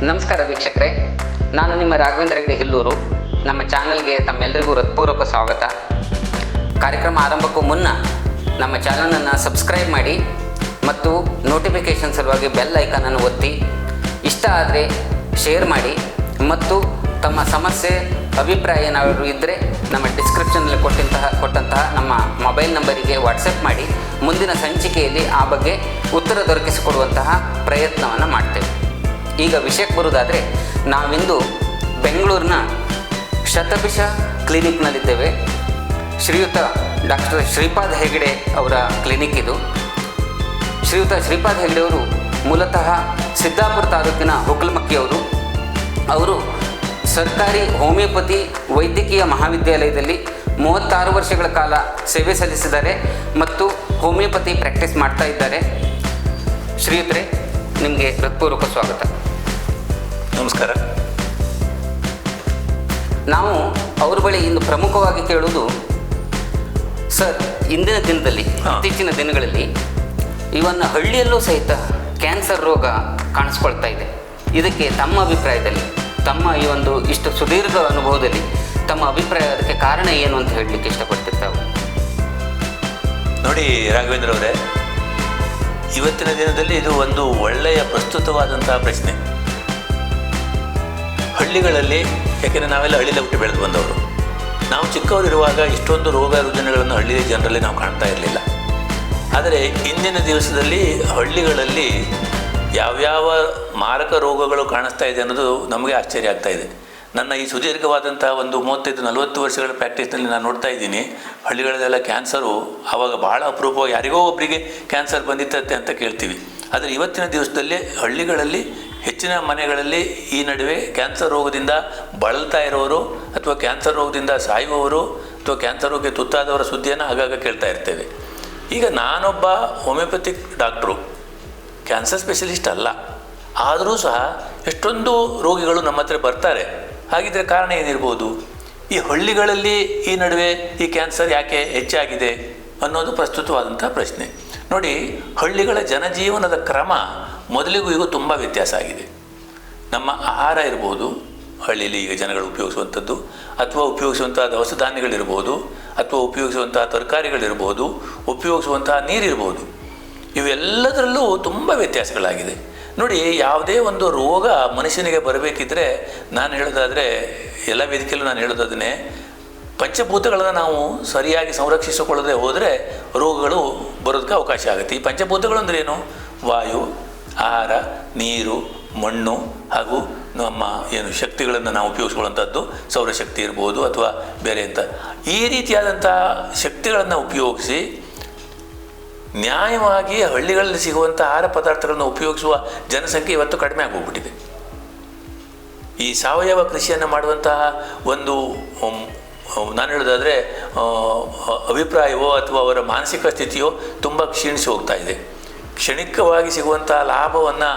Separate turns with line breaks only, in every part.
ನಮಸ್ಕಾರ ವೀಕ್ಷಕರೇ, ನಾನು ನಿಮ್ಮ ರಾಘವೇಂದ್ರ ಹೆಗ್ಡೆ ಹಿಲ್ಲೂರು. ನಮ್ಮ ಚಾನಲ್ಗೆ ತಮ್ಮೆಲ್ಲರಿಗೂ ಹೃತ್ಪೂರ್ವಕ ಸ್ವಾಗತ. ಕಾರ್ಯಕ್ರಮ ಆರಂಭಕ್ಕೂ ಮುನ್ನ ನಮ್ಮ ಚಾನಲನ್ನು ಸಬ್ಸ್ಕ್ರೈಬ್ ಮಾಡಿ ಮತ್ತು ನೋಟಿಫಿಕೇಷನ್ ಸಲುವಾಗಿ ಬೆಲ್ ಐಕಾನನ್ನು ಒತ್ತಿ, ಇಷ್ಟ ಆದರೆ ಶೇರ್ ಮಾಡಿ ಮತ್ತು ತಮ್ಮ ಸಮಸ್ಯೆ ಅಭಿಪ್ರಾಯ ಏನಾದರೂ ಇದ್ದರೆ ನಮ್ಮ ಡಿಸ್ಕ್ರಿಪ್ಷನಲ್ಲಿ ಕೊಟ್ಟಂತಹ ನಮ್ಮ ಮೊಬೈಲ್ ನಂಬರಿಗೆ ವಾಟ್ಸಪ್ ಮಾಡಿ ಮುಂದಿನ ಸಂಚಿಕೆಯಲ್ಲಿ ಆ ಬಗ್ಗೆ ಉತ್ತರ ದೊರಕಿಸಿಕೊಡುವಂತಹ ಪ್ರಯತ್ನವನ್ನು ಮಾಡ್ತೇವೆ. ಈಗ ವಿಷಯಕ್ಕೆ ಬರುವುದಾದರೆ, ನಾವಿಂದು ಬೆಂಗಳೂರಿನ ಶತಭಿಷ ಕ್ಲಿನಿಕ್ನಲ್ಲಿದ್ದೇವೆ. ಶ್ರೀಯುತ ಡಾಕ್ಟರ್ ಶ್ರೀಪಾದ್ ಹೆಗ್ಡೆ ಅವರ ಕ್ಲಿನಿಕ್ ಇದು. ಶ್ರೀಯುತ ಶ್ರೀಪಾದ್ ಹೆಗ್ಡೆ ಅವರು ಮೂಲತಃ ಸಿದ್ದಾಪುರ ತಾಲೂಕಿನ ಹುಕಲ್ಮಕ್ಕಿಯವರು. ಅವರು ಸರ್ಕಾರಿ ಹೋಮಿಯೋಪತಿ ವೈದ್ಯಕೀಯ ಮಹಾವಿದ್ಯಾಲಯದಲ್ಲಿ 36 ವರ್ಷಗಳ ಕಾಲ ಸೇವೆ ಸಲ್ಲಿಸಿದ್ದಾರೆ ಮತ್ತು ಹೋಮಿಯೋಪತಿ ಪ್ರಾಕ್ಟೀಸ್ ಮಾಡ್ತಾ ಇದ್ದಾರೆ. ಶ್ರೀಯುತರೇ, ನಿಮಗೆ ಹೃತ್ಪೂರ್ವಕ ಸ್ವಾಗತ.
ನಮಸ್ಕಾರ.
ನಾವು ಅವ್ರ ಬಳಿ ಇಂದು ಪ್ರಮುಖವಾಗಿ ಕೇಳುವುದು, ಸರ್, ಇಂದಿನ ದಿನದಲ್ಲಿ ಇತ್ತೀಚಿನ ದಿನಗಳಲ್ಲಿ ಇವನ್ನ ಹಳ್ಳಿಯಲ್ಲೂ ಸಹಿತ ಕ್ಯಾನ್ಸರ್ ರೋಗ ಕಾಣಿಸ್ಕೊಳ್ತಾ ಇದೆ. ಇದಕ್ಕೆ ತಮ್ಮ ಅಭಿಪ್ರಾಯದಲ್ಲಿ, ತಮ್ಮ ಈ ಒಂದು ಇಷ್ಟು ಸುದೀರ್ಘ ಅನುಭವದಲ್ಲಿ ತಮ್ಮ ಅಭಿಪ್ರಾಯ, ಅದಕ್ಕೆ ಕಾರಣ ಏನು ಅಂತ ಹೇಳಲಿಕ್ಕೆ ಇಷ್ಟಪಡ್ತಿರ್ತಾವೆ?
ನೋಡಿ ರಾಘವೇಂದ್ರ ಅವರೇ, ಇವತ್ತಿನ ದಿನದಲ್ಲಿ ಇದು ಒಂದು ಒಳ್ಳೆಯ ಪ್ರಸ್ತುತವಾದಂತಹ ಪ್ರಶ್ನೆ. ಹಳ್ಳಿಗಳಲ್ಲಿ, ಯಾಕೆಂದರೆ ನಾವೆಲ್ಲ ಹಳ್ಳಿಯಲ್ಲಿ ಹುಟ್ಟಿ ಬೆಳೆದು ಬಂದವರು, ನಾವು ಚಿಕ್ಕವರಿರುವಾಗ ಇಷ್ಟೊಂದು ರೋಗ ರುಜಿನಗಳನ್ನು ಹಳ್ಳಿಯ ಜನರಲ್ಲಿ ನಾವು ಕಾಣ್ತಾ ಇರಲಿಲ್ಲ. ಆದರೆ ಇಂದಿನ ದಿವಸದಲ್ಲಿ ಹಳ್ಳಿಗಳಲ್ಲಿ ಯಾವ್ಯಾವ ಮಾರಕ ರೋಗಗಳು ಕಾಣಿಸ್ತಾ ಇದೆ ಅನ್ನೋದು ನಮಗೆ ಆಶ್ಚರ್ಯ ಆಗ್ತಾ ಇದೆ. ನನ್ನ ಈ ಸುದೀರ್ಘವಾದಂಥ ಒಂದು 35-40 ವರ್ಷಗಳ ಪ್ರಾಕ್ಟೀಸ್ನಲ್ಲಿ ನಾನು ನೋಡ್ತಾ ಇದ್ದೀನಿ, ಹಳ್ಳಿಗಳಲ್ಲೆಲ್ಲ ಕ್ಯಾನ್ಸರು ಆವಾಗ ಭಾಳ ಅಪರೂಪವಾಗಿ ಯಾರಿಗೋ ಒಬ್ಬರಿಗೆ ಕ್ಯಾನ್ಸರ್ ಬಂದಿತ್ತಂತೆ ಅಂತ ಕೇಳ್ತೀವಿ. ಆದರೆ ಇವತ್ತಿನ ದಿವಸದಲ್ಲಿ ಹಳ್ಳಿಗಳಲ್ಲಿ ಹೆಚ್ಚಿನ ಮನೆಗಳಲ್ಲಿ ಈ ನಡುವೆ ಕ್ಯಾನ್ಸರ್ ರೋಗದಿಂದ ಬಳಲ್ತಾ ಇರೋರು ಅಥವಾ ಕ್ಯಾನ್ಸರ್ ರೋಗದಿಂದ ಸಾಯುವವರು ಅಥವಾ ಕ್ಯಾನ್ಸರ್ ರೋಗಕ್ಕೆ ತುತ್ತಾದವರ ಸುದ್ದಿಯನ್ನು ಆಗಾಗ ಕೇಳ್ತಾ ಇರ್ತೇವೆ. ಈಗ ನಾನೊಬ್ಬ ಹೋಮಿಯೋಪತಿಕ್ ಡಾಕ್ಟ್ರು, ಕ್ಯಾನ್ಸರ್ ಸ್ಪೆಷಲಿಸ್ಟ್ ಅಲ್ಲ. ಆದರೂ ಸಹ ಎಷ್ಟೊಂದು ರೋಗಿಗಳು ನಮ್ಮ ಹತ್ರ ಬರ್ತಾರೆ. ಹಾಗಿದ್ರೆ ಕಾರಣ ಏನಿರ್ಬೋದು? ಈ ಹಳ್ಳಿಗಳಲ್ಲಿ ಈ ನಡುವೆ ಈ ಕ್ಯಾನ್ಸರ್ ಯಾಕೆ ಹೆಚ್ಚಾಗಿದೆ ಅನ್ನೋದು ಪ್ರಸ್ತುತವಾದಂಥ ಪ್ರಶ್ನೆ. ನೋಡಿ, ಹಳ್ಳಿಗಳ ಜನಜೀವನದ ಕ್ರಮ ಮೊದಲಿಗೂ ಈಗ ತುಂಬ ವ್ಯತ್ಯಾಸ ಆಗಿದೆ. ನಮ್ಮ ಆಹಾರ ಇರ್ಬೋದು, ಹಳ್ಳಿಯಲ್ಲಿ ಈಗ ಜನಗಳು ಉಪಯೋಗಿಸುವಂಥದ್ದು, ಅಥವಾ ಉಪಯೋಗಿಸುವಂಥ ದವಸ ಧಾನ್ಯಗಳಿರ್ಬೋದು, ಅಥವಾ ಉಪಯೋಗಿಸುವಂಥ ತರಕಾರಿಗಳಿರ್ಬೋದು, ಉಪಯೋಗಿಸುವಂತಹ ನೀರಿರ್ಬೋದು, ಇವೆಲ್ಲದರಲ್ಲೂ ತುಂಬ ವ್ಯತ್ಯಾಸಗಳಾಗಿದೆ. ನೋಡಿ, ಯಾವುದೇ ಒಂದು ರೋಗ ಮನುಷ್ಯನಿಗೆ ಬರಬೇಕಿದ್ರೆ, ನಾನು ಹೇಳೋದಾದರೆ, ಎಲ್ಲ ವೇದಿಕೆಯಲ್ಲೂ ನಾನು ಹೇಳೋದನ್ನೇ, ಪಂಚಭೂತಗಳನ್ನು ನಾವು ಸರಿಯಾಗಿ ಸಂರಕ್ಷಿಸಿಕೊಳ್ಳದೆ ಹೋದರೆ ರೋಗಗಳು ಬರೋದಕ್ಕೆ ಅವಕಾಶ ಆಗುತ್ತೆ. ಈ ಪಂಚಭೂತಗಳು ಅಂದರೆ ಏನು? ವಾಯು, ಆಹಾರ, ನೀರು, ಮಣ್ಣು ಹಾಗೂ ನಮ್ಮ ಏನು ಶಕ್ತಿಗಳನ್ನು ನಾವು ಉಪಯೋಗಿಸ್ಕೊಳ್ಳುವಂಥದ್ದು, ಸೌರಶಕ್ತಿ ಇರ್ಬೋದು ಅಥವಾ ಬೇರೆ ಅಂತ, ಈ ರೀತಿಯಾದಂಥ ಶಕ್ತಿಗಳನ್ನು ಉಪಯೋಗಿಸಿ ನ್ಯಾಯವಾಗಿ ಹಳ್ಳಿಗಳಲ್ಲಿ ಸಿಗುವಂಥ ಆಹಾರ ಪದಾರ್ಥಗಳನ್ನು ಉಪಯೋಗಿಸುವ ಜನಸಂಖ್ಯೆ ಇವತ್ತು ಕಡಿಮೆ ಆಗೋಗ್ಬಿಟ್ಟಿದೆ. ಈ ಸಾವಯವ ಕೃಷಿಯನ್ನು ಮಾಡುವಂತಹ ಒಂದು, ನಾನು ಹೇಳೋದಾದರೆ, ಅಭಿಪ್ರಾಯವೋ ಅಥವಾ ಅವರ ಮಾನಸಿಕ ಸ್ಥಿತಿಯೋ ತುಂಬ ಕ್ಷೀಣಿಸಿ ಹೋಗ್ತಾ ಇದೆ. ಕ್ಷಣಿಕವಾಗಿ ಸಿಗುವಂಥ ಲಾಭವನ್ನು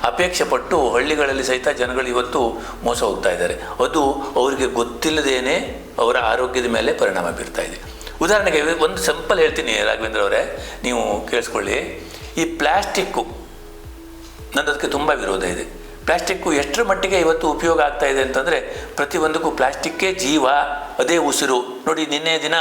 ಅಪೇಕ್ಷೆ ಪಟ್ಟು ಹಳ್ಳಿಗಳಲ್ಲಿ ಸಹಿತ ಜನಗಳು ಇವತ್ತು ಮೋಸ ಹೋಗ್ತಾ ಇದ್ದಾರೆ. ಅದು ಅವರಿಗೆ ಗೊತ್ತಿಲ್ಲದೇನೆ ಅವರ ಆರೋಗ್ಯದ ಮೇಲೆ ಪರಿಣಾಮ ಬೀರ್ತಾ ಇದೆ. ಉದಾಹರಣೆಗೆ ಒಂದು ಸಿಂಪಲ್ ಹೇಳ್ತೀನಿ ರಾಘವೇಂದ್ರ ಅವರೇ, ನೀವು ಕೇಳಿಸ್ಕೊಳ್ಳಿ. ಈ ಪ್ಲ್ಯಾಸ್ಟಿಕ್ಕು, ನನ್ನದಕ್ಕೆ ತುಂಬ ವಿರೋಧ ಇದೆ. ಪ್ಲ್ಯಾಸ್ಟಿಕ್ಕು ಎಷ್ಟರ ಮಟ್ಟಿಗೆ ಇವತ್ತು ಉಪಯೋಗ ಆಗ್ತಾ ಇದೆ ಅಂತಂದರೆ, ಪ್ರತಿಯೊಂದಕ್ಕೂ ಪ್ಲ್ಯಾಸ್ಟಿಕ್ಕೇ ಜೀವ, ಅದೇ ಉಸಿರು. ನೋಡಿ, ನಿನ್ನೆ ದಿನ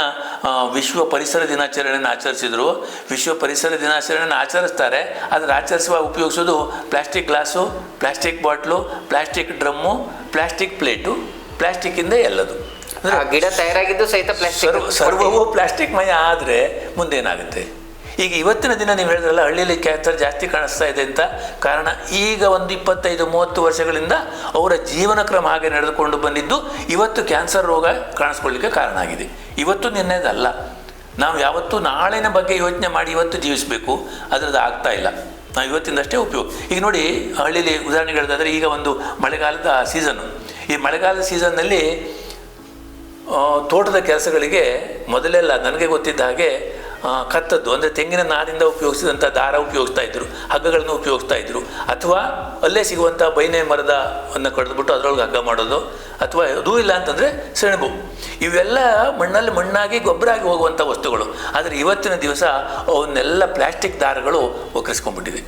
ವಿಶ್ವ ಪರಿಸರ ದಿನಾಚರಣೆಯನ್ನು ಆಚರಿಸಿದರು. ವಿಶ್ವ ಪರಿಸರ ದಿನಾಚರಣೆಯನ್ನು ಆಚರಿಸ್ತಾರೆ, ಆದರೆ ಆಚರಿಸುವಾಗ ಉಪಯೋಗಿಸೋದು plastic glass, plastic bottle, plastic drum, plastic plate, ಪ್ಲ್ಯಾಸ್ಟಿಕ್ಕಿಂದ ಎಲ್ಲದು.
ಗಿಡ ತಯಾರಾಗಿದ್ದು ಸಹಿತ ಪ್ಲಾಸ್ಟಿಕ್,
ಸರ್ವವೂ ಪ್ಲಾಸ್ಟಿಕ್ ಮಯ ಆದರೆ ಮುಂದೇನಾಗುತ್ತೆ? ಈಗ ಇವತ್ತಿನ ದಿನ ನೀವು ಹೇಳಿದ್ರಲ್ಲ, ಹಳ್ಳಿಯಲ್ಲಿ ಕ್ಯಾನ್ಸರ್ ಜಾಸ್ತಿ ಕಾಣಿಸ್ತಾ ಇದೆ ಅಂತ. ಕಾರಣ, ಈಗ ಒಂದು 25-30 ವರ್ಷಗಳಿಂದ ಅವರ ಜೀವನ ಕ್ರಮ ಹಾಗೆ ನಡೆದುಕೊಂಡು ಬಂದಿದ್ದು ಇವತ್ತು ಕ್ಯಾನ್ಸರ್ ರೋಗ ಕಾಣಿಸ್ಕೊಳ್ಳಿಕ್ಕೆ ಕಾರಣ ಆಗಿದೆ. ಇವತ್ತು ನಿನ್ನೆದಲ್ಲ. ನಾವು ಯಾವತ್ತೂ ನಾಳಿನ ಬಗ್ಗೆ ಯೋಚನೆ ಮಾಡಿ ಇವತ್ತು ಜೀವಿಸಬೇಕು, ಅದರದ್ದು ಆಗ್ತಾ ಇಲ್ಲ. ನಾವು ಇವತ್ತಿಂದಷ್ಟೇ ಉಪಯೋಗ. ಈಗ ನೋಡಿ, ಹಳ್ಳಿಯಲ್ಲಿ ಉದಾಹರಣೆ ಹೇಳಿದಾದರೆ, ಈಗ ಒಂದು ಮಳೆಗಾಲದ ಸೀಸನ್ನು. ಈ ಮಳೆಗಾಲದ ಸೀಸನ್ನಲ್ಲಿ ತೋಟದ ಕೆಲಸಗಳಿಗೆ ಮೊದಲೆಲ್ಲ ನನಗೆ ಗೊತ್ತಿದ್ದ ಹಾಗೆ ಕತ್ತದ್ದು, ಅಂದರೆ ತೆಂಗಿನ ನಾರಿಂದ ಉಪಯೋಗಿಸಿದಂಥ ದಾರ ಉಪಯೋಗಿಸ್ತಾ ಇದ್ದರು, ಹಗ್ಗಗಳನ್ನು ಉಪಯೋಗಿಸ್ತಾ ಇದ್ದರು. ಅಥವಾ ಅಲ್ಲೇ ಸಿಗುವಂಥ ಬೈನೆ ಮರದವನ್ನು ಕಡಿದ್ಬಿಟ್ಟು ಅದರೊಳಗೆ ಹಗ್ಗ ಮಾಡೋದು, ಅಥವಾ ಅದೂ ಇಲ್ಲ ಅಂತಂದರೆ ಸೆಣಬು. ಇವೆಲ್ಲ ಮಣ್ಣಲ್ಲಿ ಮಣ್ಣಾಗಿ ಗೊಬ್ಬರ ಆಗಿ ಹೋಗುವಂಥ ವಸ್ತುಗಳು. ಆದರೆ ಇವತ್ತಿನ ದಿವಸ ಅವನ್ನೆಲ್ಲ ಪ್ಲ್ಯಾಸ್ಟಿಕ್ ದಾರಗಳು ಒಕ್ಕರಿಸ್ಕೊಂಡ್ಬಿಟ್ಟಿದೆ.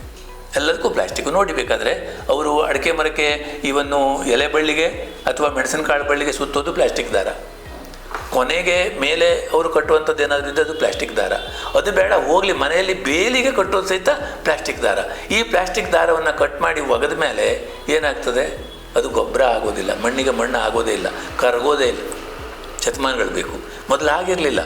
ಎಲ್ಲದಕ್ಕೂ ಪ್ಲಾಸ್ಟಿಕ್. ನೋಡಿ ಬೇಕಾದರೆ ಅವರು ಅಡಿಕೆ ಮರಕ್ಕೆ ಇವನ್ನು ಎಲೆ ಬಳ್ಳಿಗೆ ಅಥವಾ ಮೆಣಸಿನಕಾಳು ಬಳ್ಳಿಗೆ ಸುತ್ತೋದು ಪ್ಲಾಸ್ಟಿಕ್ ದಾರ, ಕೊನೆಗೆ ಮೇಲೆ ಅವರು ಕಟ್ಟುವಂಥದ್ದು ಏನಾದರೂ ಇದ್ದು ಅದು ಪ್ಲಾಸ್ಟಿಕ್ ದಾರ. ಅದು ಬೇಡ ಹೋಗಲಿ, ಮನೆಯಲ್ಲಿ ಬೇಲಿಗೆ ಕಟ್ಟೋದು ಸಹಿತ ಪ್ಲಾಸ್ಟಿಕ್ ದಾರ. ಈ ಪ್ಲಾಸ್ಟಿಕ್ ದಾರವನ್ನು ಕಟ್ ಮಾಡಿ ಒಗೆದ ಮೇಲೆ ಏನಾಗ್ತದೆ, ಅದು ಗೊಬ್ಬರ ಆಗೋದಿಲ್ಲ, ಮಣ್ಣಿಗೆ ಮಣ್ಣು ಆಗೋದೇ ಇಲ್ಲ, ಕರಗೋದೇ ಇಲ್ಲ. ಶತಮಾನಗಳು ಬೇಕು. ಮೊದಲು ಆಗಿರಲಿಲ್ಲ.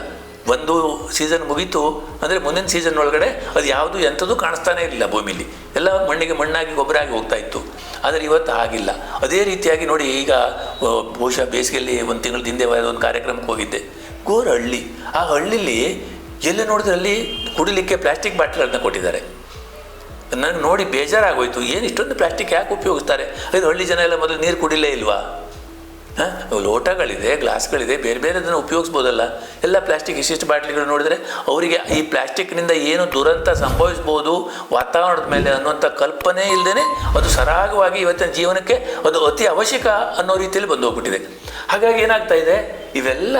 ಒಂದು ಸೀಸನ್ ಮುಗೀತು ಅಂದರೆ ಮುಂದಿನ ಸೀಸನ್ ಒಳಗಡೆ ಅದು ಯಾವುದು ಎಂಥದ್ದು ಕಾಣಿಸ್ತಾನೇ ಇರಲಿಲ್ಲ ಭೂಮಿಲಿ, ಎಲ್ಲ ಮಣ್ಣಿಗೆ ಮಣ್ಣಾಗಿ ಗೊಬ್ಬರ ಆಗಿ ಹೋಗ್ತಾ ಇತ್ತು. ಆದರೆ ಇವತ್ತು ಆಗಿಲ್ಲ. ಅದೇ ರೀತಿಯಾಗಿ ನೋಡಿ, ಈಗ ಬಹುಶಃ ಬೇಸಿಗೆಯಲ್ಲಿ ಒಂದು ತಿಂಗಳ ಹಿಂದೆ ಒಂದು ಕಾರ್ಯಕ್ರಮಕ್ಕೆ ಹೋಗಿದ್ದೆ, ಗೋರ್ ಹಳ್ಳಿ. ಆ ಹಳ್ಳಿಲಿ ಎಲ್ಲಿ ನೋಡಿದ್ರೆ ಅಲ್ಲಿ ಕುಡಿಲಿಕ್ಕೆ ಪ್ಲಾಸ್ಟಿಕ್ ಬಾಟ್ಲನ್ನು ಕೊಟ್ಟಿದ್ದಾರೆ. ನನಗೆ ನೋಡಿ ಬೇಜಾರಾಗೋಯ್ತು, ಏನು ಇಷ್ಟೊಂದು ಪ್ಲಾಸ್ಟಿಕ್ ಯಾಕೆ ಉಪಯೋಗಿಸ್ತಾರೆ? ಇದು ಹಳ್ಳಿ ಜನ ಎಲ್ಲ ಮೊದಲು ನೀರು ಕುಡಿಲೇ ಇಲ್ವಾ? ಲೋಟಗಳಿದೆ, ಗ್ಲಾಸ್ಗಳಿದೆ, ಬೇರೆ ಬೇರೆ ಅದನ್ನು ಉಪಯೋಗಿಸ್ಬೋದಲ್ಲ. ಎಲ್ಲ ಪ್ಲಾಸ್ಟಿಕ್ ಇಷ್ಟಿಷ್ಟು ಬಾಟ್ಲಿಗಳು ನೋಡಿದರೆ ಅವರಿಗೆ ಈ ಪ್ಲಾಸ್ಟಿಕ್ನಿಂದ ಏನು ದುರಂತ ಸಂಭವಿಸ್ಬೋದು ವಾತಾವರಣದ ಮೇಲೆ ಅನ್ನುವಂಥ ಕಲ್ಪನೆ ಇಲ್ಲದೇ ಅದು ಸರಾಗವಾಗಿ ಇವತ್ತಿನ ಜೀವನಕ್ಕೆ ಅದು ಅತಿ ಅವಶ್ಯಕ ಅನ್ನೋ ರೀತಿಯಲ್ಲಿ ಬಂದು ಹೋಗ್ಬಿಟ್ಟಿದೆ. ಹಾಗಾಗಿ ಏನಾಗ್ತಾ ಇದೆ, ಇವೆಲ್ಲ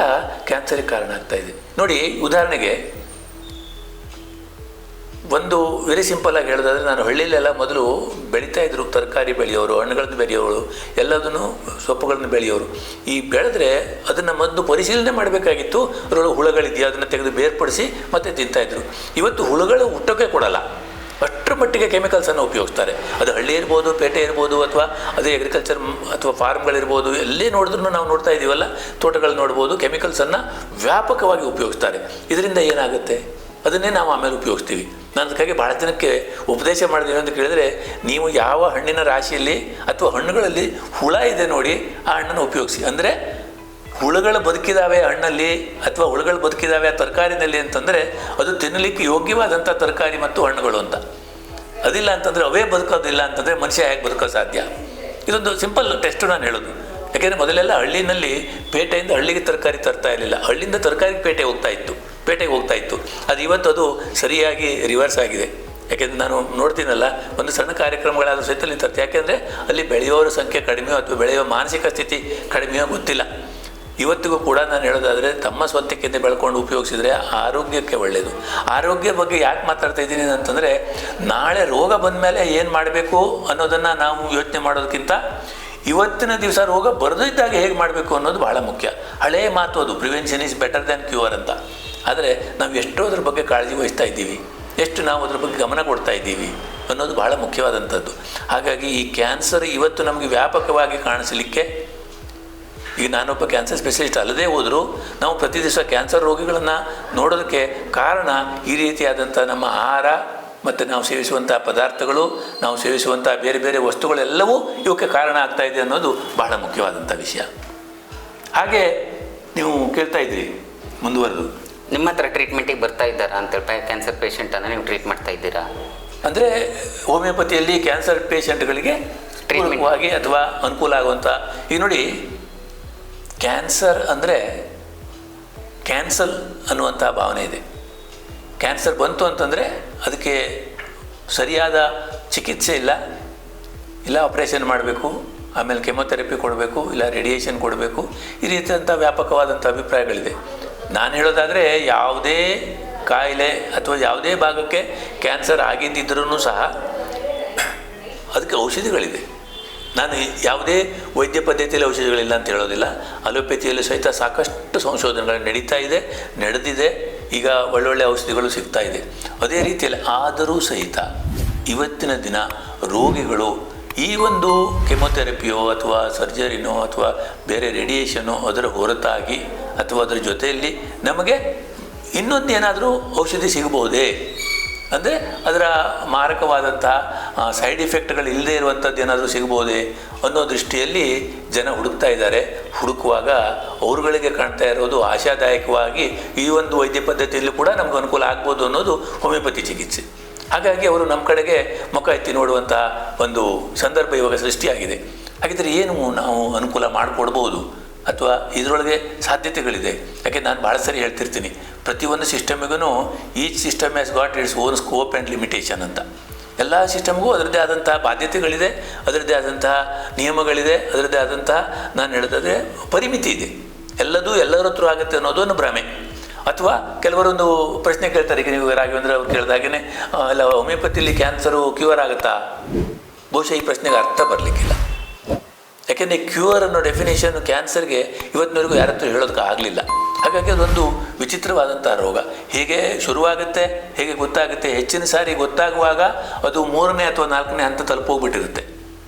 ಕ್ಯಾನ್ಸರಿಗೆ ಕಾರಣ ಆಗ್ತಾ ಇದೆ. ನೋಡಿ, ಉದಾಹರಣೆಗೆ ಒಂದು ವೆರಿ ಸಿಂಪಲ್ಲಾಗಿ ಹೇಳೋದಾದರೆ, ನಾನು ಹಳ್ಳಿಲೆಲ್ಲ ಮೊದಲು ಬೆಳೀತಾ ಇದ್ದರು, ತರಕಾರಿ ಬೆಳೆಯೋರು, ಹಣ್ಣುಗಳನ್ನು ಬೆಳೆಯೋರು, ಎಲ್ಲದನ್ನು ಸೊಪ್ಪುಗಳನ್ನು ಬೆಳೆಯೋರು. ಈ ಬೆಳೆದ್ರೆ ಅದನ್ನು ಮೊದಲು ಪರಿಶೀಲನೆ ಮಾಡಬೇಕಾಗಿತ್ತು. ಅದರೊಳಗೆ ಹುಳುಗಳಿದೆಯಾ ಅದನ್ನು ತೆಗೆದು ಬೇರ್ಪಡಿಸಿ ಮತ್ತೆ ತಿಂತಾಯಿದ್ರು. ಇವತ್ತು ಹುಳುಗಳು ಹುಟ್ಟೋಕ್ಕೆ ಕೊಡಲ್ಲ, ಅಷ್ಟರ ಮಟ್ಟಿಗೆ ಕೆಮಿಕಲ್ಸನ್ನು ಉಪಯೋಗಿಸ್ತಾರೆ. ಅದು ಹಳ್ಳಿ ಇರ್ಬೋದು, ಪೇಟೆ ಇರ್ಬೋದು, ಅಥವಾ ಅದೇ ಅಗ್ರಿಕಲ್ಚರ್ ಅಥವಾ ಫಾರ್ಮ್ಗಳಿರ್ಬೋದು, ಎಲ್ಲೇ ನೋಡಿದ್ರೂ ನಾವು ನೋಡ್ತಾ ಇದ್ದೀವಲ್ಲ, ತೋಟಗಳು ನೋಡ್ಬೋದು, ಕೆಮಿಕಲ್ಸನ್ನು ವ್ಯಾಪಕವಾಗಿ ಉಪಯೋಗಿಸ್ತಾರೆ. ಇದರಿಂದ ಏನಾಗುತ್ತೆ, ಅದನ್ನೇ ನಾವು ಆಮೇಲೆ ಉಪಯೋಗಿಸ್ತೀವಿ. ನಾನು ಅದಕ್ಕಾಗಿ ಭಾಳ ಜನಕ್ಕೆ ಉಪದೇಶ ಮಾಡಿದೆ ಅಂತ ಕೇಳಿದರೆ, ನೀವು ಯಾವ ಹಣ್ಣಿನ ರಾಶಿಯಲ್ಲಿ ಅಥವಾ ಹಣ್ಣುಗಳಲ್ಲಿ ಹುಳ ಇದೆ ನೋಡಿ, ಆ ಹಣ್ಣನ್ನು ಉಪಯೋಗಿಸಿ. ಅಂದರೆ ಹುಳುಗಳು ಬದುಕಿದಾವೆ ಹಣ್ಣಲ್ಲಿ ಅಥವಾ ಹುಳುಗಳು ಬದುಕಿದಾವೆ ಆ ತರಕಾರಿನಲ್ಲಿ ಅಂತಂದರೆ ಅದು ತಿನ್ನಲಿಕ್ಕೆ ಯೋಗ್ಯವಾದಂಥ ತರಕಾರಿ ಮತ್ತು ಹಣ್ಣುಗಳು ಅಂತ. ಅದಿಲ್ಲ ಅಂತಂದರೆ ಅವೇ ಬದುಕೋದಿಲ್ಲ ಅಂತಂದರೆ ಮನುಷ್ಯ ಹೇಗೆ ಬದುಕೋದು ಸಾಧ್ಯ? ಇದೊಂದು ಸಿಂಪಲ್ ಟೆಸ್ಟು ನಾನು ಹೇಳೋದು. ಯಾಕೆಂದರೆ ಮೊದಲೆಲ್ಲ ಹಳ್ಳಿನಲ್ಲಿ ಪೇಟೆಯಿಂದ ಹಳ್ಳಿಗೆ ತರಕಾರಿ ತರ್ತಾ ಇರಲಿಲ್ಲ, ಹಳ್ಳಿಯಿಂದ ತರಕಾರಿ ಪೇಟೆಗೆ ಹೋಗ್ತಾ ಇತ್ತು. ಅದು ಇವತ್ತು ಅದು ಸರಿಯಾಗಿ ರಿವರ್ಸ್ ಆಗಿದೆ. ಯಾಕೆಂದರೆ ನಾನು ನೋಡ್ತೀನಲ್ಲ, ಒಂದು ಸಣ್ಣ ಕಾರ್ಯಕ್ರಮಗಳಾದರೂ ಸಹಿತ ಅಲ್ಲಿ ತರ್ತೀನಿ. ಯಾಕೆಂದರೆ ಅಲ್ಲಿ ಬೆಳೆಯೋರ ಸಂಖ್ಯೆ ಕಡಿಮೆಯೋ ಅಥವಾ ಬೆಳೆಯುವ ಮಾನಸಿಕ ಸ್ಥಿತಿ ಕಡಿಮೆಯೋ ಗೊತ್ತಿಲ್ಲ. ಇವತ್ತಿಗೂ ಕೂಡ ನಾನು ಹೇಳೋದಾದರೆ, ತಮ್ಮ ಸ್ವಂತಕ್ಕಿಂತ ಬೆಳ್ಕೊಂಡು ಉಪಯೋಗಿಸಿದರೆ ಆರೋಗ್ಯಕ್ಕೆ ಒಳ್ಳೆಯದು. ಆರೋಗ್ಯ ಬಗ್ಗೆ ಯಾಕೆ ಮಾತಾಡ್ತಾ ಇದ್ದೀನಿ ಅಂತಂದರೆ, ನಾಳೆ ರೋಗ ಬಂದ ಮೇಲೆ ಏನು ಮಾಡಬೇಕು ಅನ್ನೋದನ್ನು ನಾವು ಯೋಚನೆ ಮಾಡೋದಕ್ಕಿಂತ ಇವತ್ತಿನ ದಿವಸ ರೋಗ ಬರೆದಿದ್ದಾಗ ಹೇಗೆ ಮಾಡಬೇಕು ಅನ್ನೋದು ಭಾಳ ಮುಖ್ಯ. ಹಳೆಯ ಮಾತು ಅದು, prevention is better than cure ಅಂತ. ಆದರೆ ನಾವು ಎಷ್ಟೋ ಅದ್ರ ಬಗ್ಗೆ ಕಾಳಜಿ ವಹಿಸ್ತಾ ಇದ್ದೀವಿ, ಎಷ್ಟು ನಾವು ಅದ್ರ ಬಗ್ಗೆ ಗಮನ ಕೊಡ್ತಾ ಇದ್ದೀವಿ ಅನ್ನೋದು ಭಾಳ ಮುಖ್ಯವಾದಂಥದ್ದು. ಹಾಗಾಗಿ ಈ ಕ್ಯಾನ್ಸರ್ ಇವತ್ತು ನಮಗೆ ವ್ಯಾಪಕವಾಗಿ ಕಾಣಿಸಲಿಕ್ಕೆ, ಈಗ ನಾನೊಬ್ಬ ಕ್ಯಾನ್ಸರ್ ಸ್ಪೆಷಲಿಸ್ಟ್ ಅಲ್ಲದೇ ಹೋದರೂ ನಾವು ಪ್ರತಿ ದಿವಸ ಕ್ಯಾನ್ಸರ್ ರೋಗಿಗಳನ್ನು ನೋಡೋದಕ್ಕೆ ಕಾರಣ ಈ ರೀತಿಯಾದಂಥ ನಮ್ಮ ಆಹಾರ ಮತ್ತು ನಾವು ಸೇವಿಸುವಂಥ ಪದಾರ್ಥಗಳು, ನಾವು ಸೇವಿಸುವಂಥ ಬೇರೆ ಬೇರೆ ವಸ್ತುಗಳೆಲ್ಲವೂ ಇವಕ್ಕೆ ಕಾರಣ ಆಗ್ತಾ ಇದೆ ಅನ್ನೋದು ಬಹಳ ಮುಖ್ಯವಾದಂಥ ವಿಷಯ. ಹಾಗೆ ನೀವು ಕೇಳ್ತಾ ಇದ್ರಿ ಮುಂದುವರೆದು,
ನಿಮ್ಮ ಹತ್ರ ಟ್ರೀಟ್ಮೆಂಟಿಗೆ ಬರ್ತಾ ಇದ್ದಾರಾ ಅಂತೇಳಿ ಕ್ಯಾನ್ಸರ್ ಪೇಷಂಟನ್ನು ನೀವು ಟ್ರೀಟ್ ಮಾಡ್ತಾ ಇದ್ದೀರಾ?
ಅಂದರೆ ಹೋಮಿಯೋಪತಿಯಲ್ಲಿ ಕ್ಯಾನ್ಸರ್ ಪೇಷಂಟ್ಗಳಿಗೆ ಟ್ರೀಟ್ಮೆಂಟ್ವಾಗಿ ಅಥವಾ ಅನುಕೂಲ ಆಗುವಂಥ, ಈಗ ನೋಡಿ, ಕ್ಯಾನ್ಸರ್ ಅಂದರೆ ಕ್ಯಾನ್ಸಲ್ ಅನ್ನುವಂಥ ಭಾವನೆ ಇದೆ. ಕ್ಯಾನ್ಸರ್ ಬಂತು ಅಂತಂದರೆ ಅದಕ್ಕೆ ಸರಿಯಾದ ಚಿಕಿತ್ಸೆ ಇಲ್ಲ ಆಪ್ರೇಷನ್ ಮಾಡಬೇಕು, ಆಮೇಲೆ ಕೆಮೊಥೆರಪಿ ಕೊಡಬೇಕು, ಇಲ್ಲ ರೇಡಿಯೇಷನ್ ಕೊಡಬೇಕು, ಈ ರೀತಿಯಂಥ ವ್ಯಾಪಕವಾದಂಥ ಅಭಿಪ್ರಾಯಗಳಿದೆ. ನಾನು ಹೇಳೋದಾದರೆ, ಯಾವುದೇ ಕಾಯಿಲೆ ಅಥವಾ ಯಾವುದೇ ಭಾಗಕ್ಕೆ ಕ್ಯಾನ್ಸರ್ ಆಗಿದ್ದಿದ್ರೂ ಸಹ ಅದಕ್ಕೆ ಔಷಧಿಗಳಿದೆ. ನಾನು ಯಾವುದೇ ವೈದ್ಯ ಪದ್ಧತಿಯಲ್ಲಿ ಔಷಧಿಗಳಿಲ್ಲ ಅಂತ ಹೇಳೋದಿಲ್ಲ. ಅಲೋಪತಿಯಲ್ಲೂ ಸಹಿತ ಸಾಕಷ್ಟು ಸಂಶೋಧನೆಗಳು ನಡೆದಿದೆ. ಈಗ ಒಳ್ಳೊಳ್ಳೆ ಔಷಧಿಗಳು ಸಿಗ್ತಾ ಇದೆ. ಅದೇ ರೀತಿಯಲ್ಲಿ ಆದರೂ ಸಹಿತ ಇವತ್ತಿನ ದಿನ ರೋಗಿಗಳು ಈ ಒಂದು ಕೆಮೊಥೆರಪಿಯೋ ಅಥವಾ ಸರ್ಜರಿನೋ ಅಥವಾ ಬೇರೆ ರೇಡಿಯೇಷನೋ ಅದರ ಹೊರತಾಗಿ ಅಥವಾ ಅದರ ಜೊತೆಯಲ್ಲಿ ನಮಗೆ ಇನ್ನೊಂದು ಏನಾದರೂ ಔಷಧಿ ಸಿಗಬಹುದೇ, ಅಂದರೆ ಅದರ ಮಾರಕವಾದಂಥ ಸೈಡ್ ಇಫೆಕ್ಟ್ಗಳು ಇಲ್ಲದೇ ಇರುವಂಥದ್ದು ಏನಾದರೂ ಸಿಗ್ಬೋದೇ ಅನ್ನೋ ದೃಷ್ಟಿಯಲ್ಲಿ ಜನ ಹುಡುಕ್ತಾ ಇದ್ದಾರೆ. ಹುಡುಕುವಾಗ ಅವ್ರುಗಳಿಗೆ ಕಾಣ್ತಾ ಇರೋದು ಆಶಾದಾಯಕವಾಗಿ ಈ ಒಂದು ವೈದ್ಯ ಪದ್ಧತಿಯಲ್ಲೂ ಕೂಡ ನಮ್ಗೆ ಅನುಕೂಲ ಆಗ್ಬೋದು ಅನ್ನೋದು ಹೋಮಿಯೋಪತಿ ಚಿಕಿತ್ಸೆ. ಹಾಗಾಗಿ ಅವರು ನಮ್ಮ ಕಡೆಗೆ ಮುಖ ಎತ್ತಿ ನೋಡುವಂಥ ಒಂದು ಸಂದರ್ಭ ಇವಾಗ ಸೃಷ್ಟಿಯಾಗಿದೆ. ಹಾಗಿದ್ರೆ ಏನು ನಾವು ಅನುಕೂಲ ಮಾಡಿಕೊಡ್ಬೋದು ಅಥವಾ ಇದರೊಳಗೆ ಸಾಧ್ಯತೆಗಳಿದೆ? ಯಾಕೆ ನಾನು ಭಾಳ ಸರಿ ಹೇಳ್ತಿರ್ತೀನಿ, ಪ್ರತಿಯೊಂದು ಸಿಸ್ಟಮಿಗೂ each system has got its own scope and limitation ಅಂತ. ಎಲ್ಲ ಸಿಸ್ಟಮ್ಗೂ ಅದರದ್ದೇ ಆದಂಥ ಬಾಧ್ಯತೆಗಳಿದೆ, ಅದರದ್ದೇ ಆದಂತಹ ನಿಯಮಗಳಿದೆ, ಅದರದ್ದೇ ಆದಂತಹ ನಾನು ಹೇಳಿದ್ರೆ ಪರಿಮಿತಿ ಇದೆ. ಎಲ್ಲದೂ ಎಲ್ಲರ ಹತ್ರ ಆಗುತ್ತೆ ಅನ್ನೋದು ಒಂದು ಭ್ರಮೆ. ಅಥವಾ ಕೆಲವರೊಂದು ಪ್ರಶ್ನೆ ಕೇಳ್ತಾರೆ, ಈಗ ನೀವು ರಾಘವೇಂದ್ರ ಅವ್ರು ಕೇಳಿದಾಗೇ ಅಲ್ಲ ಹೋಮಿಯೋಪತಿಲಿ ಕ್ಯಾನ್ಸರು ಕ್ಯೂರ್ ಆಗುತ್ತಾ? ಬಹುಶಃ ಈ ಪ್ರಶ್ನೆಗೆ ಅರ್ಥ ಬರಲಿಕ್ಕಿಲ್ಲ. ಯಾಕೆಂದರೆ ಕ್ಯೂರ್ ಅನ್ನೋ ಡೆಫಿನೇಷನ್ ಕ್ಯಾನ್ಸರ್ಗೆ ಇವತ್ತಿನವರೆಗೂ ಯಾರತ್ತೂ ಹೇಳೋದಕ್ಕೆ ಆಗಲಿಲ್ಲ. ಹಾಗಾಗಿ ಅದೊಂದು ವಿಚಿತ್ರವಾದಂಥ ರೋಗ. ಹೇಗೆ ಶುರುವಾಗುತ್ತೆ, ಹೇಗೆ ಗೊತ್ತಾಗುತ್ತೆ, ಹೆಚ್ಚಿನ ಸಾರಿ ಗೊತ್ತಾಗುವಾಗ ಅದು 3ನೇ ಅಥವಾ 4ನೇ ಹಂತ ತಲುಪೋಗ್ಬಿಟ್ಟಿರುತ್ತೆ.